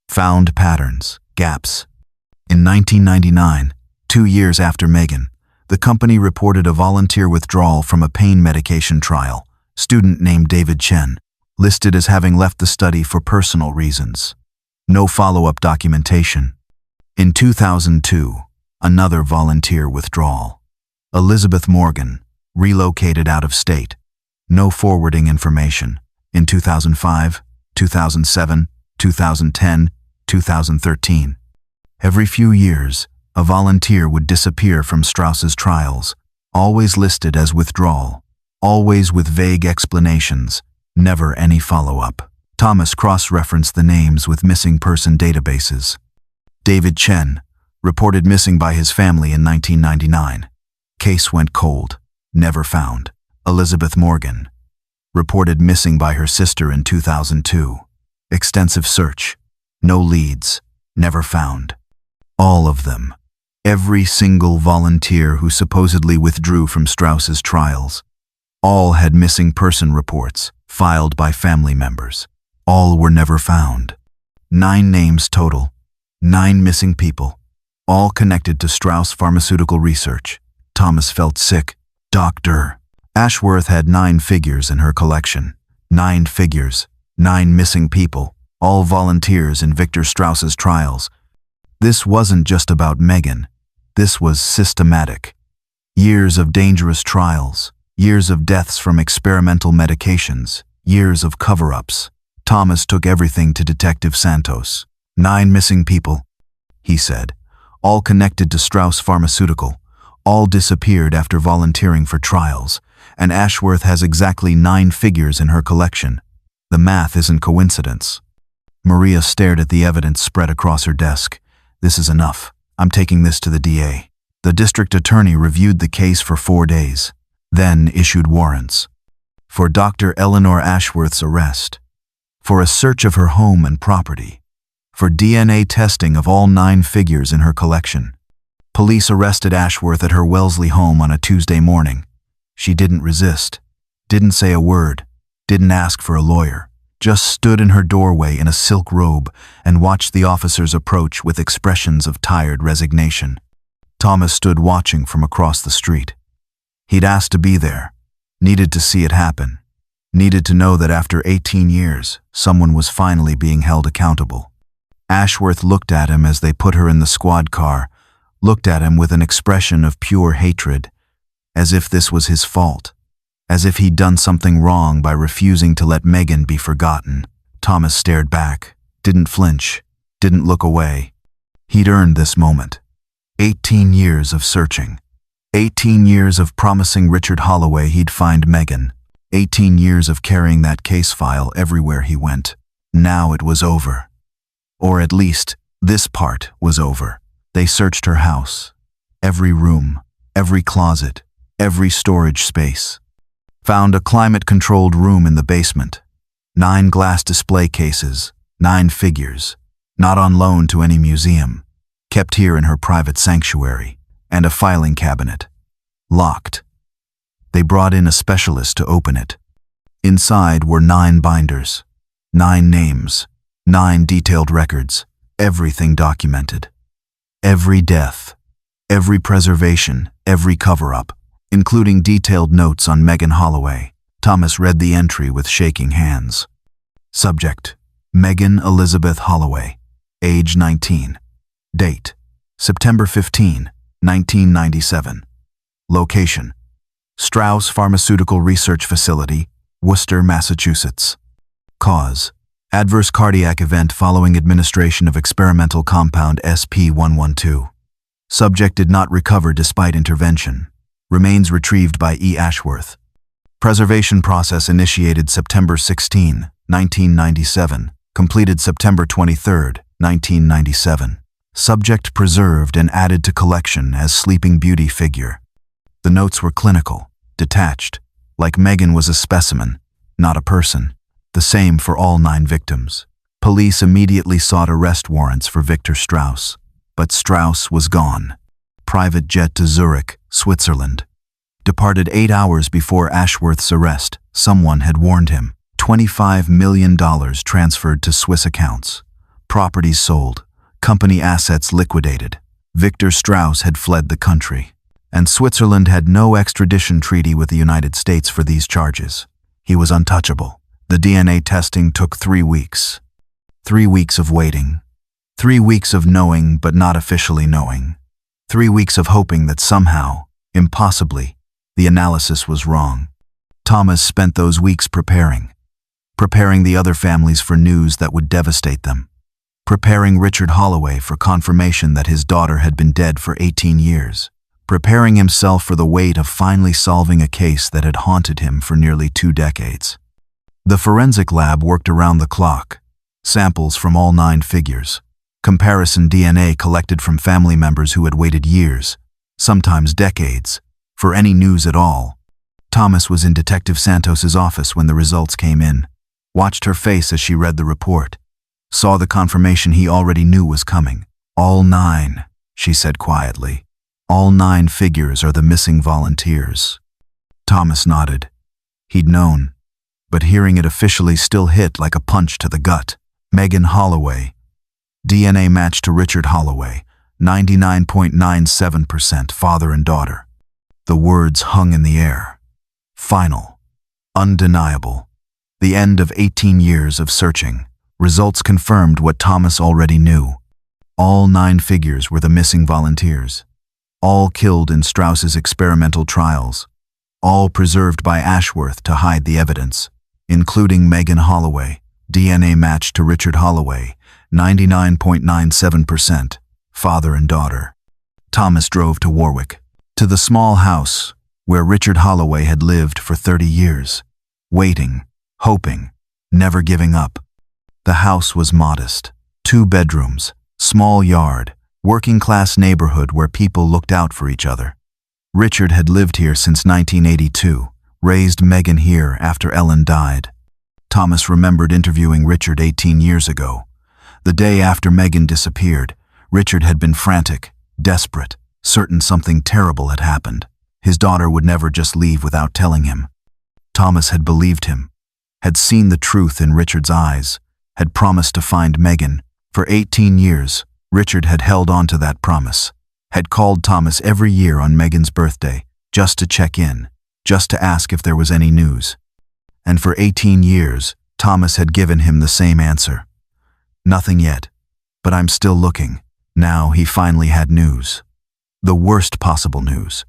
found patterns, gaps. In 1999, 2 years after Megan, the company reported a volunteer withdrawal from a pain medication trial, student named David Chen, listed as having left the study for personal reasons. No follow-up documentation. In 2002, another volunteer withdrawal. Elizabeth Morgan, relocated out of state. No forwarding information. In 2005, 2007, 2010, 2013. Every few years, a volunteer would disappear from Strauss's trials, always listed as withdrawal, always with vague explanations, never any follow-up. Thomas cross-referenced the names with missing person databases. David Chen, reported missing by his family in 1999. Case went cold, never found. Elizabeth Morgan, reported missing by her sister in 2002. Extensive search, no leads, never found. All of them, every single volunteer who supposedly withdrew from Strauss's trials, all had missing person reports filed by family members. All were never found. 9 names total, 9 missing people, all connected to Strauss pharmaceutical research. Thomas felt sick. Dr. Ashworth had 9 figures in her collection. 9 figures, 9 missing people, all volunteers in Victor Strauss's trials. This wasn't just about Megan. This was systematic. Years of dangerous trials, years of deaths from experimental medications, years of cover-ups. Thomas took everything to Detective Santos. 9 missing people, he said, all connected to Strauss Pharmaceutical, all disappeared after volunteering for trials, and Ashworth has exactly 9 figures in her collection. The math isn't coincidence. Maria stared at the evidence spread across her desk. This is enough. I'm taking this to the DA. The district attorney reviewed the case for 4 days, then issued warrants. For Dr. Eleanor Ashworth's arrest, for a search of her home and property, for DNA testing of all 9 figures in her collection. Police arrested Ashworth at her Wellesley home on a Tuesday morning. She didn't resist, didn't say a word, didn't ask for a lawyer, just stood in her doorway in a silk robe and watched the officers approach with expressions of tired resignation. Thomas stood watching from across the street. He'd asked to be there, needed to see it happen, needed to know that after 18 years, someone was finally being held accountable. Ashworth looked at him as they put her in the squad car, looked at him with an expression of pure hatred, as if this was his fault, as if he'd done something wrong by refusing to let Megan be forgotten. Thomas stared back, didn't flinch, didn't look away. He'd earned this moment. 18 years of searching. 18 years of promising Richard Holloway he'd find Megan. 18 years of carrying that case file everywhere he went. Now it was over. Or at least, this part was over. They searched her house. Every room, every closet, every storage space. Found a climate-controlled room in the basement. 9 glass display cases, 9 figures, not on loan to any museum, kept here in her private sanctuary, and a filing cabinet. Locked. They brought in a specialist to open it. Inside were 9 binders, 9 names, 9 detailed records, everything documented. Every death, every preservation, every cover-up, including detailed notes on Megan Holloway. Thomas read the entry with shaking hands. Subject: Megan Elizabeth Holloway, age 19. Date: September 15, 1997. Location: Strauss Pharmaceutical Research Facility, Worcester, Massachusetts. Cause: adverse cardiac event following administration of experimental compound SP112. Subject did not recover despite intervention. Remains retrieved by E. Ashworth. Preservation process initiated September 16, 1997. Completed September 23, 1997. Subject preserved and added to collection as Sleeping Beauty figure. The notes were clinical, detached, like Megan was a specimen, not a person. The same for all 9 victims. Police immediately sought arrest warrants for Victor Strauss, but Strauss was gone. Private jet to Zurich, Switzerland. Departed 8 hours before Ashworth's arrest. Someone had warned him. $25 million transferred to Swiss accounts. Properties sold. Company assets liquidated. Victor Strauss had fled the country, and Switzerland had no extradition treaty with the United States for these charges. He was untouchable. The DNA testing took 3 weeks. 3 weeks of waiting. 3 weeks of knowing but not officially knowing. 3 weeks of hoping that somehow, impossibly, the analysis was wrong. Thomas spent those weeks preparing. preparing the other families for news that would devastate them, preparing Richard Holloway for confirmation that his daughter had been dead for 18 years, preparing himself for the weight of finally solving a case that had haunted him for nearly 2 decades. The forensic lab worked around the clock. Samples from all 9 figures. Comparison DNA collected from family members who had waited years, sometimes decades, for any news at all. Thomas was in Detective Santos's office when the results came in, watched her face as she read the report, saw the confirmation he already knew was coming. "All 9, she said quietly. "All 9 figures are the missing volunteers." Thomas nodded. He'd known, but hearing it officially still hit like a punch to the gut. Megan Holloway. DNA matched to Richard Holloway, 99.97% father and daughter. The words hung in the air. Final. Undeniable. The end of 18 years of searching. Results confirmed what Thomas already knew. All 9 figures were the missing volunteers. All killed in Strauss's experimental trials. All preserved by Ashworth to hide the evidence, including Megan Holloway. DNA matched to Richard Holloway, 99.97%, father and daughter. Thomas drove to Warwick, to the small house where Richard Holloway had lived for 30 years, waiting, hoping, never giving up. The house was modest, 2 bedrooms, small yard, working-class neighborhood where people looked out for each other. Richard had lived here since 1982, raised Megan here after Ellen died. Thomas remembered interviewing Richard 18 years ago. The day after Megan disappeared, Richard had been frantic, desperate, certain something terrible had happened. His daughter would never just leave without telling him. Thomas had believed him, had seen the truth in Richard's eyes, had promised to find Megan. For 18 years, Richard had held on to that promise, had called Thomas every year on Megan's birthday, just to check in, just to ask if there was any news. And for 18 years, Thomas had given him the same answer. "Nothing yet, but I'm still looking." Now he finally had news. The worst possible news.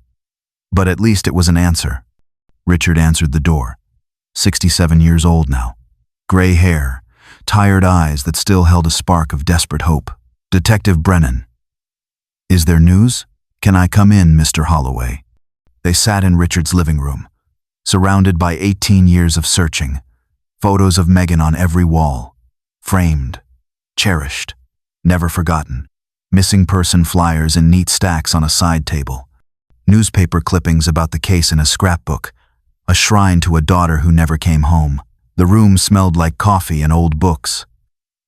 But at least it was an answer. Richard answered the door. 67 years old now. Gray hair, tired eyes that still held a spark of desperate hope. "Detective Brennan." "Is there news? Can I come in, Mr. Holloway?" They sat in Richard's living room, surrounded by 18 years of searching, photos of Megan on every wall, framed, cherished, never forgotten, missing person flyers in neat stacks on a side table, newspaper clippings about the case in a scrapbook, a shrine to a daughter who never came home. The room smelled like coffee and old books.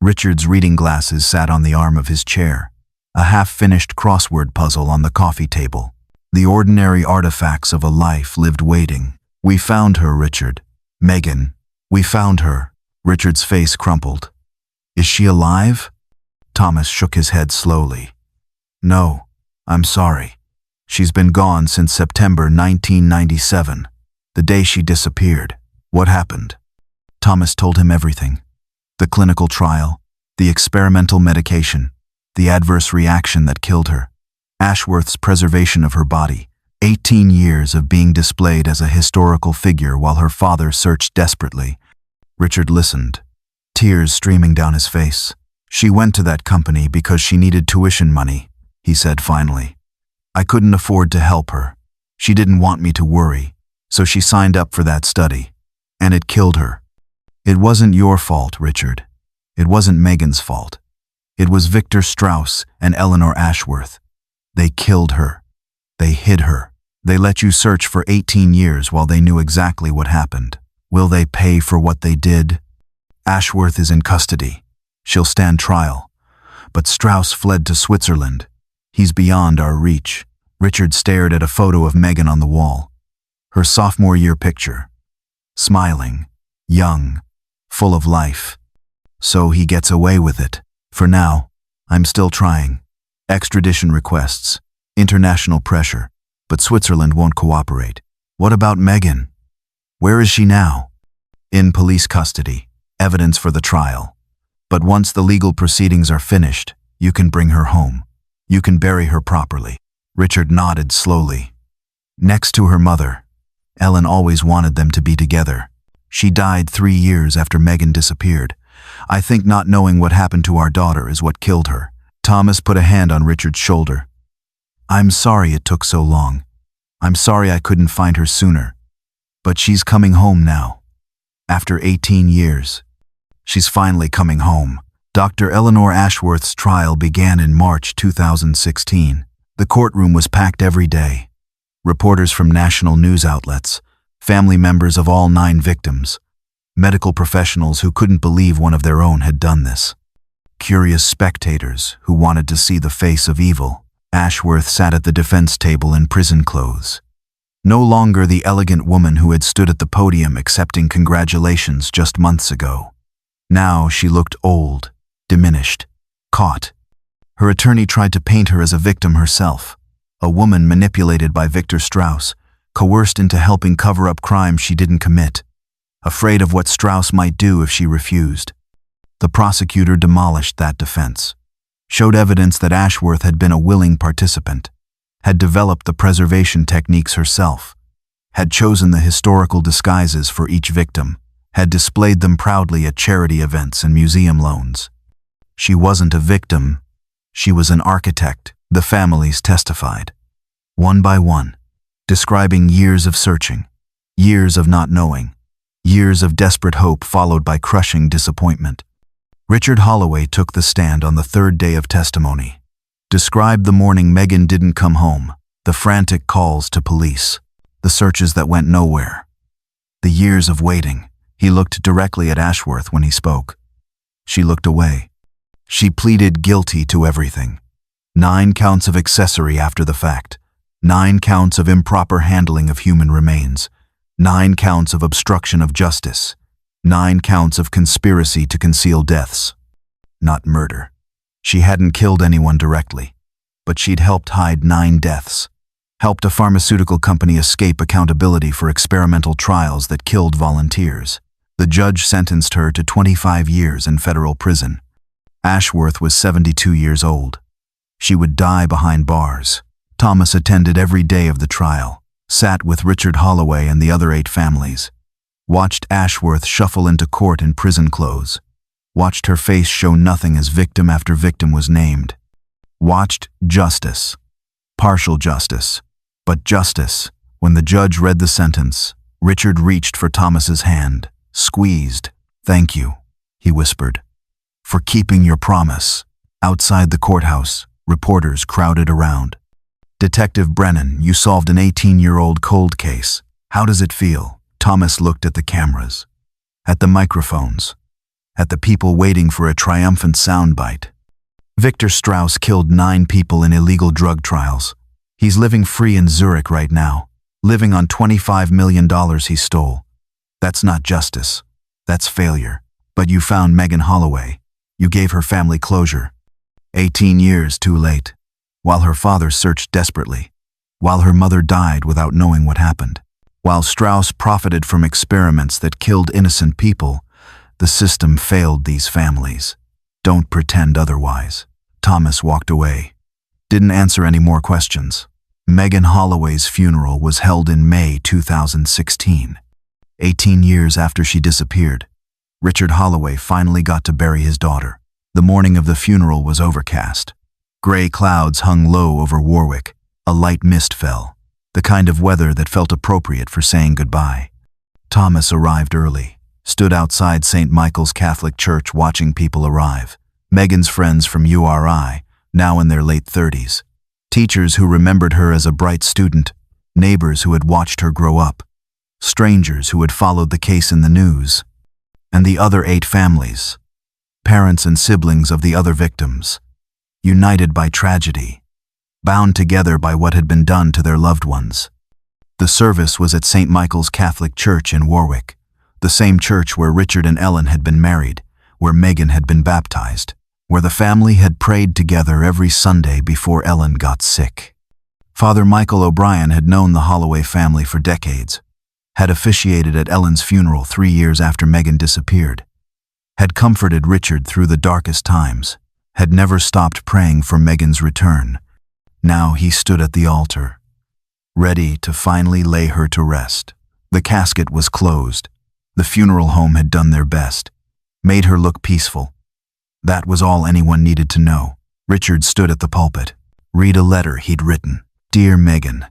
Richard's reading glasses sat on the arm of his chair, a half-finished crossword puzzle on the coffee table, the ordinary artifacts of a life lived waiting. "We found her, Richard. Megan. We found her." Richard's face crumpled. "Is she alive?" Thomas shook his head slowly. "No, I'm sorry. She's been gone since September 1997, the day she disappeared." "What happened?" Thomas told him everything. The clinical trial, the experimental medication, the adverse reaction that killed her, Ashworth's preservation of her body, 18 years of being displayed as a historical figure while her father searched desperately. Richard listened, tears streaming down his face. "She went to that company because she needed tuition money," he said finally. "I couldn't afford to help her. She didn't want me to worry, so she signed up for that study, and it killed her. It wasn't your fault, Richard. It wasn't Megan's fault. It was Victor Strauss and Eleanor Ashworth. They killed her. They hid her. They let you search for 18 years while they knew exactly what happened. Will they pay for what they did? Ashworth is in custody. She'll stand trial. But Strauss fled to Switzerland. He's beyond our reach." Richard stared at a photo of Megan on the wall. Her sophomore year picture. Smiling, young, full of life. "So he gets away with it. For now, I'm still trying. Extradition requests, international pressure, but Switzerland won't cooperate." "What about Megan? Where is she now?" "In police custody, evidence for the trial. But once the legal proceedings are finished, you can bring her home. You can bury her properly." Richard nodded slowly. "Next to her mother. Ellen always wanted them to be together. She died 3 years after Megan disappeared. I think not knowing what happened to our daughter is what killed her. Thomas put a hand on Richard's shoulder. I'm sorry it took so long. I'm sorry I couldn't find her sooner. But she's coming home now. After 18 years. She's finally coming home. Dr. Eleanor Ashworth's trial began in March 2016. The courtroom was packed every day. Reporters from national news outlets, family members of all 9 victims, medical professionals who couldn't believe one of their own had done this, curious spectators who wanted to see the face of evil. Ashworth sat at the defense table in prison clothes. No longer the elegant woman who had stood at the podium accepting congratulations just months ago. Now she looked old, diminished, caught. Her attorney tried to paint her as a victim herself, a woman manipulated by Victor Strauss, coerced into helping cover up crimes she didn't commit, afraid of what Strauss might do if she refused. The prosecutor demolished that defense, showed evidence that Ashworth had been a willing participant, had developed the preservation techniques herself, had chosen the historical disguises for each victim, had displayed them proudly at charity events and museum loans. She wasn't a victim, she was an architect, the families testified. One by one, describing years of searching, years of not knowing, years of desperate hope followed by crushing disappointment. Richard Holloway took the stand on the 3rd day of testimony, described the morning Megan didn't come home, the frantic calls to police, the searches that went nowhere, the years of waiting. He looked directly at Ashworth when he spoke. She looked away. She pleaded guilty to everything. 9 counts of accessory after the fact, 9 counts of improper handling of human remains, 9 counts of obstruction of justice, 9 counts of conspiracy to conceal deaths. Not murder. She hadn't killed anyone directly, but she'd helped hide 9 deaths, helped a pharmaceutical company escape accountability for experimental trials that killed volunteers. The judge sentenced her to 25 years in federal prison. Ashworth was 72 years old. She would die behind bars. Thomas attended every day of the trial, sat with Richard Holloway and the other 8 families, watched Ashworth shuffle into court in prison clothes, watched her face show nothing as victim after victim was named, watched justice, partial justice, but justice. When the judge read the sentence, Richard reached for Thomas's hand, squeezed. "Thank you," he whispered, "for keeping your promise." Outside the courthouse, reporters crowded around. "Detective Brennan, you solved an 18-year-old cold case. How does it feel?" Thomas looked at the cameras, at the microphones, at the people waiting for a triumphant soundbite. Victor Strauss killed 9 people in illegal drug trials. He's living free in Zurich right now, living on $25 million he stole. That's not justice. That's failure. But you found Megan Holloway. You gave her family closure. 18 years too late. While her father searched desperately. While her mother died without knowing what happened. While Strauss profited from experiments that killed innocent people, the system failed these families. Don't pretend otherwise. Thomas walked away. Didn't answer any more questions. Megan Holloway's funeral was held in May 2016. 18 years after she disappeared, Richard Holloway finally got to bury his daughter. The morning of the funeral was overcast. Gray clouds hung low over Warwick. A light mist fell, the kind of weather that felt appropriate for saying goodbye. Thomas arrived early, stood outside St. Michael's Catholic Church watching people arrive. Megan's friends from URI, now in their late 30s. Teachers who remembered her as a bright student, neighbors who had watched her grow up, strangers who had followed the case in the news, and the other 8 families, parents and siblings of the other victims, united by tragedy, bound together by what had been done to their loved ones. The service was at St. Michael's Catholic Church in Warwick, the same church where Richard and Ellen had been married, where Megan had been baptized, where the family had prayed together every Sunday before Ellen got sick. Father Michael O'Brien had known the Holloway family for decades, had officiated at Ellen's funeral 3 years after Megan disappeared, had comforted Richard through the darkest times, had never stopped praying for Megan's return. Now he stood at the altar, ready to finally lay her to rest. The casket was closed. The funeral home had done their best, made her look peaceful. That was all anyone needed to know. Richard stood at the pulpit. Read a letter he'd written. Dear Megan,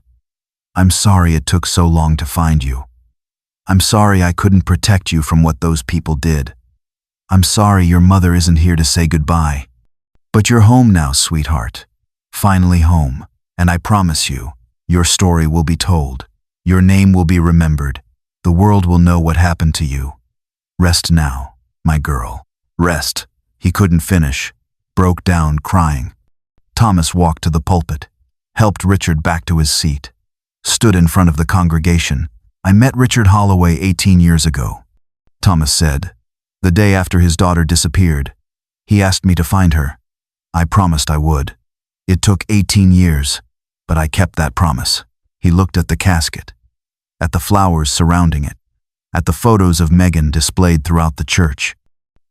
I'm sorry it took so long to find you. I'm sorry I couldn't protect you from what those people did. I'm sorry your mother isn't here to say goodbye. But you're home now, sweetheart. Finally home. And I promise you, your story will be told. Your name will be remembered. The world will know what happened to you. Rest now, my girl. Rest. He couldn't finish. Broke down, crying. Thomas walked to the pulpit, helped Richard back to his seat, stood in front of the congregation. I met Richard Holloway 18 years ago, Thomas said. The day after his daughter disappeared, he asked me to find her. I promised I would. It took 18 years, but I kept that promise. He looked at the casket, at the flowers surrounding it, at the photos of Megan displayed throughout the church.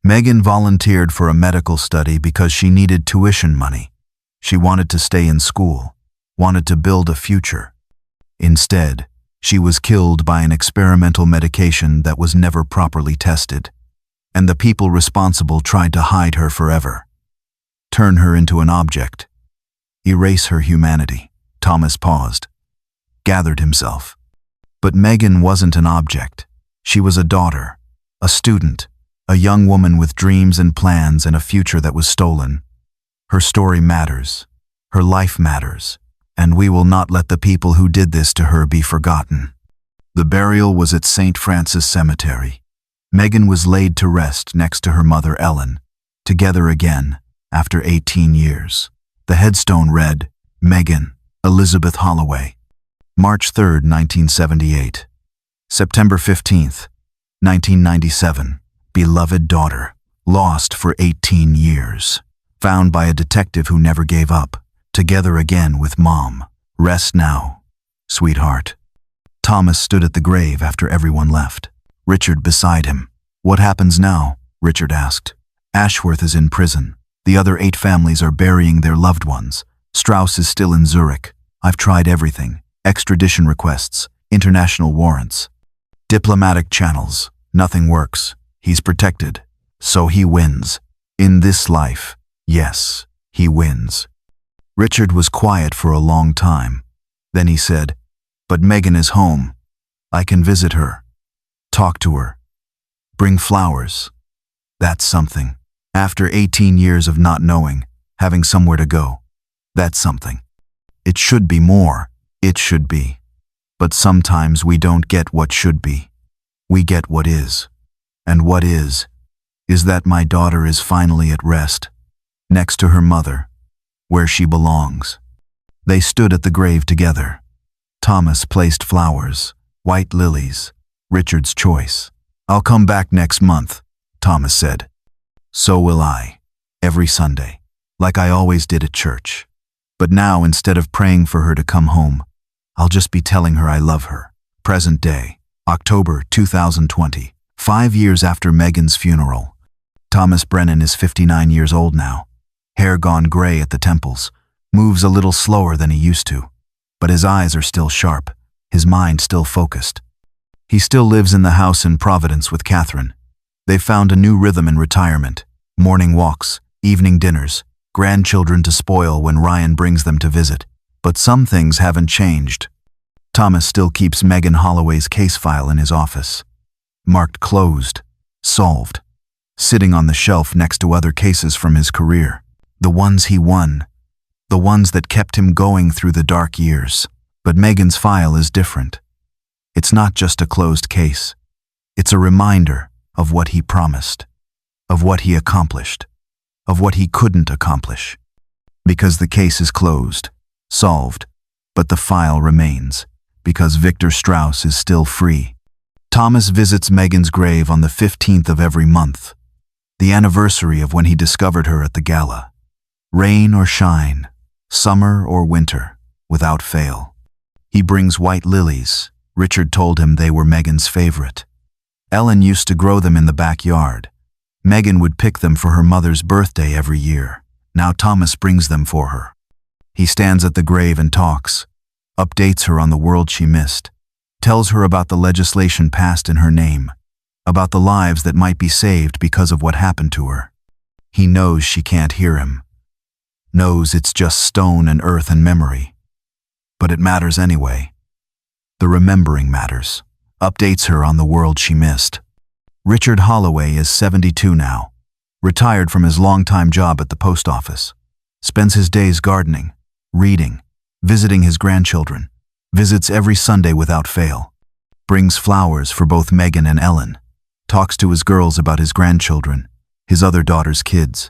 Megan volunteered for a medical study because she needed tuition money. She wanted to stay in school, wanted to build a future. Instead, she was killed by an experimental medication that was never properly tested, and the people responsible tried to hide her forever, turn her into an object, erase her humanity. Thomas paused, gathered himself. But Megan wasn't an object. She was a daughter, a student, a young woman with dreams and plans and a future that was stolen. Her story matters. Her life matters. And we will not let the people who did this to her be forgotten. The burial was at St. Francis Cemetery. Megan was laid to rest next to her mother Ellen, together again after 18 years. The headstone read, Megan, Elizabeth Holloway. March 3, 1978. September 15, 1997. Beloved daughter, lost for 18 years. Found by a detective who never gave up. Together again with Mom. Rest now, sweetheart. Thomas stood at the grave after everyone left. Richard beside him. What happens now? Richard asked. Ashworth is in prison. The other 8 families are burying their loved ones. Strauss is still in Zurich. I've tried everything. Extradition requests, international warrants, diplomatic channels. Nothing works. He's protected. So he wins. In this life, yes, he wins. Richard was quiet for a long time. Then he said, But Megan is home. I can visit her. Talk to her. Bring flowers. That's something. After 18 years of not knowing, having somewhere to go, that's something. It should be more. It should be. But sometimes we don't get what should be. We get what is. And what is that my daughter is finally at rest, next to her mother, where she belongs. They stood at the grave together. Thomas placed flowers, white lilies, Richard's choice. I'll come back next month, Thomas said. So will I, every Sunday, like I always did at church. But now, instead of praying for her to come home, I'll just be telling her I love her. Present day, October 2020, 5 years after Megan's funeral. Thomas Brennan is 59 years old now. Hair gone gray at the temples, moves a little slower than he used to, but his eyes are still sharp, his mind still focused. He still lives in the house in Providence with Catherine. They've found a new rhythm in retirement, morning walks, evening dinners, grandchildren to spoil when Ryan brings them to visit. But some things haven't changed. Thomas still keeps Megan Holloway's case file in his office, marked closed, solved, sitting on the shelf next to other cases from his career. The ones he won, the ones that kept him going through the dark years. But Megan's file is different. It's not just a closed case. It's a reminder of what he promised, of what he accomplished, of what he couldn't accomplish. Because the case is closed, solved, but the file remains, because Victor Strauss is still free. Thomas visits Megan's grave on the 15th of every month, the anniversary of when he discovered her at the Gala. Rain or shine, summer or winter, without fail. He brings white lilies. Richard told him they were Megan's favorite. Ellen used to grow them in the backyard. Megan would pick them for her mother's birthday every year. Now Thomas brings them for her. He stands at the grave and talks, updates her on the world she missed, tells her about the legislation passed in her name. about the lives that might be saved because of what happened to her. He knows she can't hear him, knows it's just stone and earth and memory. But it matters anyway. The remembering matters, updates her on the world she missed. Richard Holloway is 72 now, retired from his long-time job at the post office, spends his days gardening, reading, visiting his grandchildren, visits every Sunday without fail, brings flowers for both Megan and Ellen, talks to his girls about his grandchildren, his other daughter's kids,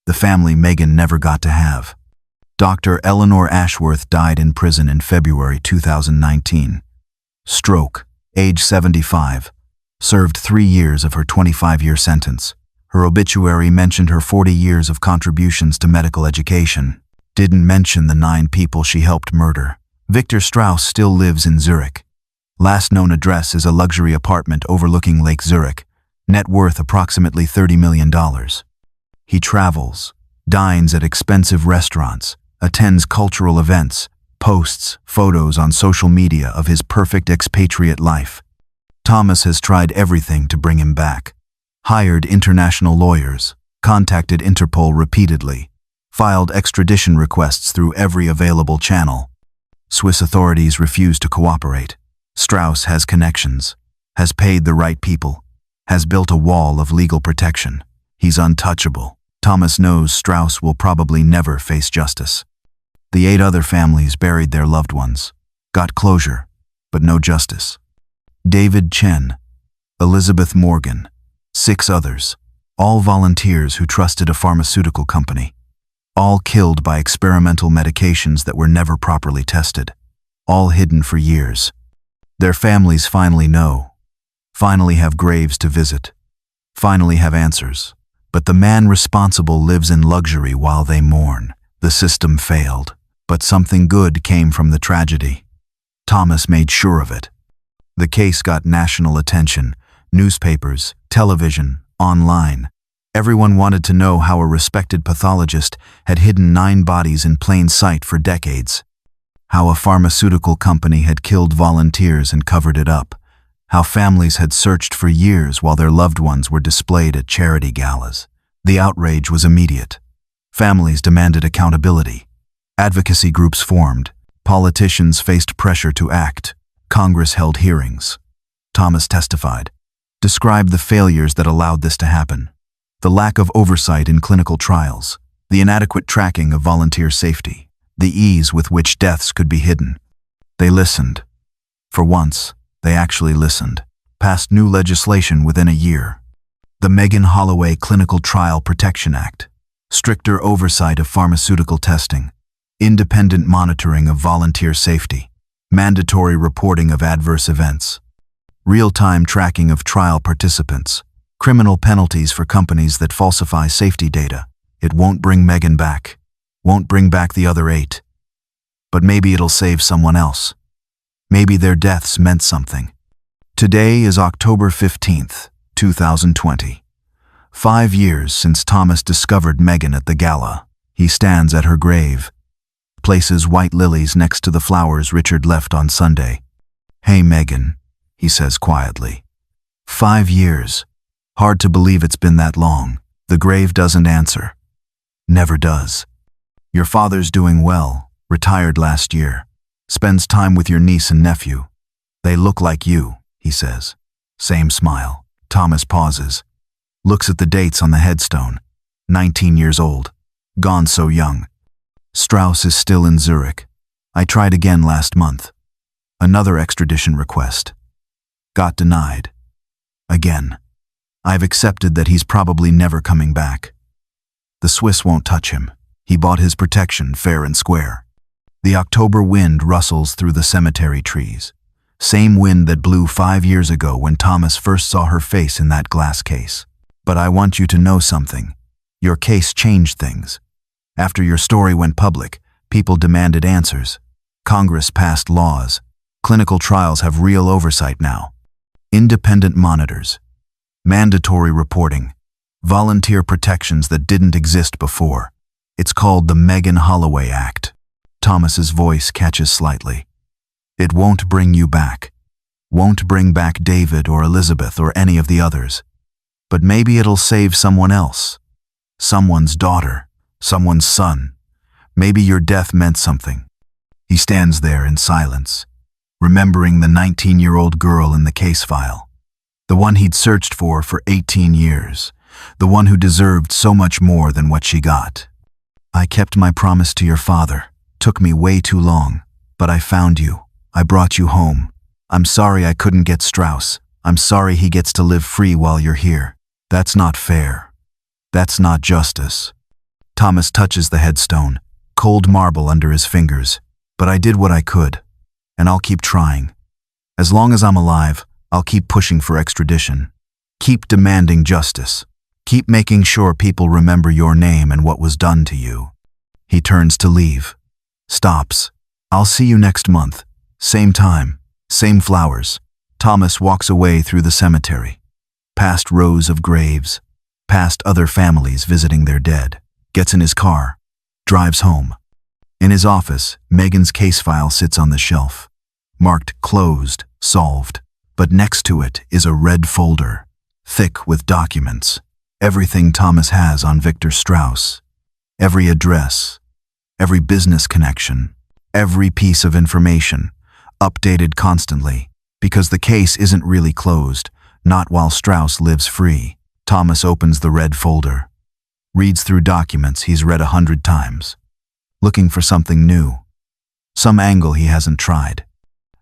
the family Megan never got to have. Dr. Eleanor Ashworth died in prison in February 2019. Stroke, age 75, served 3 years of her 25-year sentence. Her obituary mentioned her 40 years of contributions to medical education, didn't mention the 9 people she helped murder. Victor Strauss still lives in Zurich. Last known address is a luxury apartment overlooking Lake Zurich, net worth approximately $30 million. He travels, dines at expensive restaurants, attends cultural events, posts photos on social media of his perfect expatriate life. Thomas has tried everything to bring him back. Hired international lawyers, contacted Interpol repeatedly, filed extradition requests through every available channel. Swiss authorities refuse to cooperate. Strauss has connections, has paid the right people, has built a wall of legal protection. He's untouchable. Thomas knows Strauss will probably never face justice. The 8 other families buried their loved ones, got closure, but no justice. David Chen, Elizabeth Morgan, 6 others, all volunteers who trusted a pharmaceutical company, all killed by experimental medications that were never properly tested, all hidden for years. Their families finally know, finally have graves to visit, finally have answers. But the man responsible lives in luxury while they mourn. The system failed, but something good came from the tragedy. Thomas made sure of it. The case got national attention, newspapers, television, online. Everyone wanted to know how a respected pathologist had hidden 9 bodies in plain sight for decades. How a pharmaceutical company had killed volunteers and covered it up. How families had searched for years while their loved ones were displayed at charity galas. The outrage was immediate. Families demanded accountability. Advocacy groups formed. Politicians faced pressure to act. Congress held hearings. Thomas testified, described the failures that allowed this to happen. The lack of oversight in clinical trials, the inadequate tracking of volunteer safety, the ease with which deaths could be hidden. They listened. For once, they actually listened. Passed new legislation within a year. The Megan Holloway Clinical Trial Protection Act. Stricter oversight of pharmaceutical testing. Independent monitoring of volunteer safety. Mandatory reporting of adverse events. Real-time tracking of trial participants. Criminal penalties for companies that falsify safety data. It won't bring Megan back. Won't bring back the other 8. But maybe it'll save someone else. Maybe their deaths meant something. Today is October 15th, 2020. 5 years since Thomas discovered Megan at the Gala. He stands at her grave, places white lilies next to the flowers Richard left on Sunday. "Hey, Megan," he says quietly. 5 years. Hard to believe it's been that long. The grave doesn't answer. Never does. "Your father's doing well, retired last year. Spends time with your niece and nephew. They look like you," he says. Same smile. Thomas pauses, looks at the dates on the headstone. 19 years old. Gone so young. Strauss is still in Zurich. I tried again last month. Another extradition request. Got denied. Again. I've accepted that he's probably never coming back. The Swiss won't touch him. He bought his protection fair and square. The October wind rustles through the cemetery trees. Same wind that blew 5 years ago when Thomas first saw her face in that glass case. But I want you to know something. Your case changed things. After your story went public, people demanded answers. Congress passed laws. Clinical trials have real oversight now. Independent monitors. Mandatory reporting. Volunteer protections that didn't exist before. It's called the Megan Holloway Act. Thomas's voice catches slightly. It won't bring you back. Won't bring back David or Elizabeth or any of the others. But maybe it'll save someone else. Someone's daughter, someone's son. Maybe your death meant something. He stands there in silence, remembering the 19-year-old girl in the case file. The one he'd searched for 18 years. The one who deserved so much more than what she got. I kept my promise to your father. Took me way too long. But I found you. I brought you home. I'm sorry I couldn't get Strauss. I'm sorry he gets to live free while you're here. That's not fair. That's not justice. Thomas touches the headstone, cold marble under his fingers. But I did what I could. And I'll keep trying. As long as I'm alive, I'll keep pushing for extradition. Keep demanding justice. Keep making sure people remember your name and what was done to you. He turns to leave. Stops. I'll see you next month. Same time. Same flowers. Thomas walks away through the cemetery. Past rows of graves. Past other families visiting their dead. Gets in his car. Drives home. In his office, Megan's case file sits on the shelf. Marked closed, solved. But next to it is a red folder. Thick with documents. Everything Thomas has on Victor Strauss. Every address. Every business connection. Every piece of information. Updated constantly. Because the case isn't really closed. Not while Strauss lives free. Thomas opens the red folder. Reads through documents he's read 100 times. Looking for something new. Some angle he hasn't tried.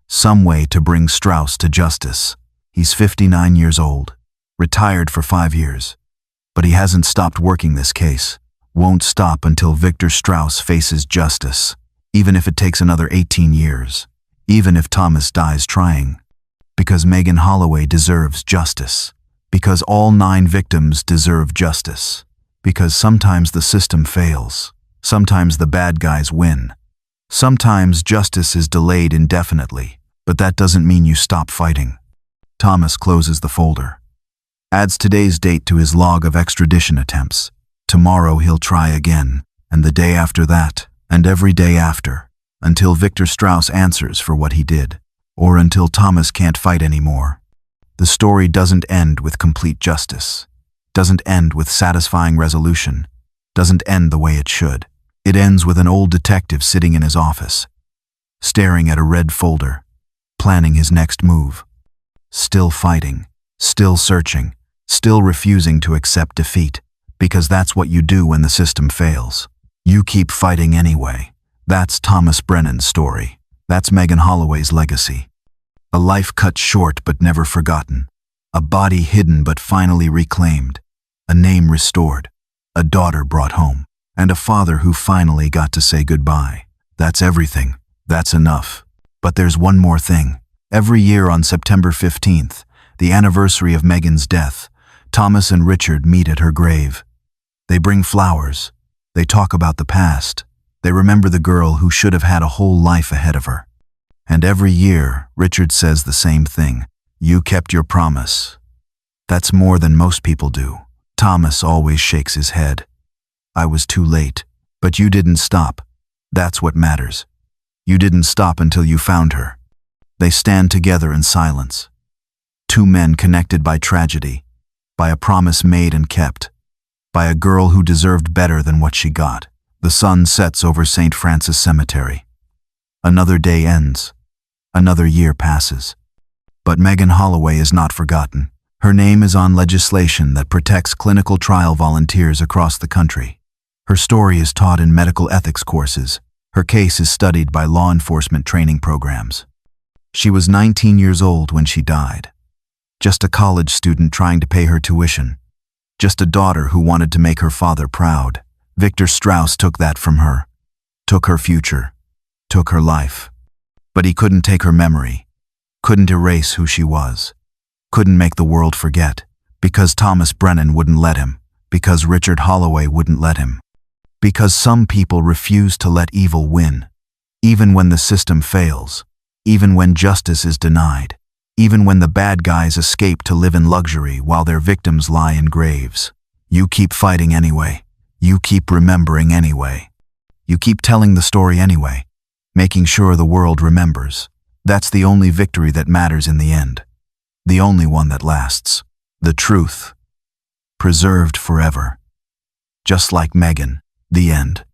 Some way to bring Strauss to justice. He's 59 years old. Retired for 5 years. But he hasn't stopped working this case. Won't stop until Victor Strauss faces justice. Even if it takes another 18 years. Even if Thomas dies trying. Because Megan Holloway deserves justice. Because all 9 victims deserve justice. Because sometimes the system fails. Sometimes the bad guys win. Sometimes justice is delayed indefinitely, but that doesn't mean you stop fighting. Thomas closes the folder. Adds today's date to his log of extradition attempts. Tomorrow he'll try again, and the day after that, and every day after, until Victor Strauss answers for what he did, or until Thomas can't fight anymore. The story doesn't end with complete justice. Doesn't end with satisfying resolution. Doesn't end the way it should. It ends with an old detective sitting in his office, staring at a red folder, planning his next move. Still fighting, still searching, still refusing to accept defeat, because that's what you do when the system fails. You keep fighting anyway. That's Thomas Brennan's story. That's Megan Holloway's legacy. A life cut short but never forgotten. A body hidden but finally reclaimed. A name restored. A daughter brought home. And a father who finally got to say goodbye. That's everything. That's enough. But there's one more thing. Every year on September 15th, the anniversary of Megan's death, Thomas and Richard meet at her grave. They bring flowers. They talk about the past. They remember the girl who should have had a whole life ahead of her. And every year, Richard says the same thing. You kept your promise. That's more than most people do. Thomas always shakes his head. I was too late, but you didn't stop. That's what matters. You didn't stop until you found her. They stand together in silence. 2 men connected by tragedy, by a promise made and kept, by a girl who deserved better than what she got. The sun sets over St. Francis Cemetery. Another day ends. Another year passes. But Megan Holloway is not forgotten. Her name is on legislation that protects clinical trial volunteers across the country. Her story is taught in medical ethics courses. Her case is studied by law enforcement training programs. She was 19 years old when she died. Just a college student trying to pay her tuition. Just a daughter who wanted to make her father proud. Victor Strauss took that from her. Took her future. Took her life. But he couldn't take her memory. Couldn't erase who she was. Couldn't make the world forget. Because Thomas Brennan wouldn't let him. Because Richard Holloway wouldn't let him. Because some people refuse to let evil win. Even when the system fails. Even when justice is denied. Even when the bad guys escape to live in luxury while their victims lie in graves. You keep fighting anyway. You keep remembering anyway. You keep telling the story anyway. Making sure the world remembers. That's the only victory that matters in the end. The only one that lasts. The truth. Preserved forever. Just like Megan. The end.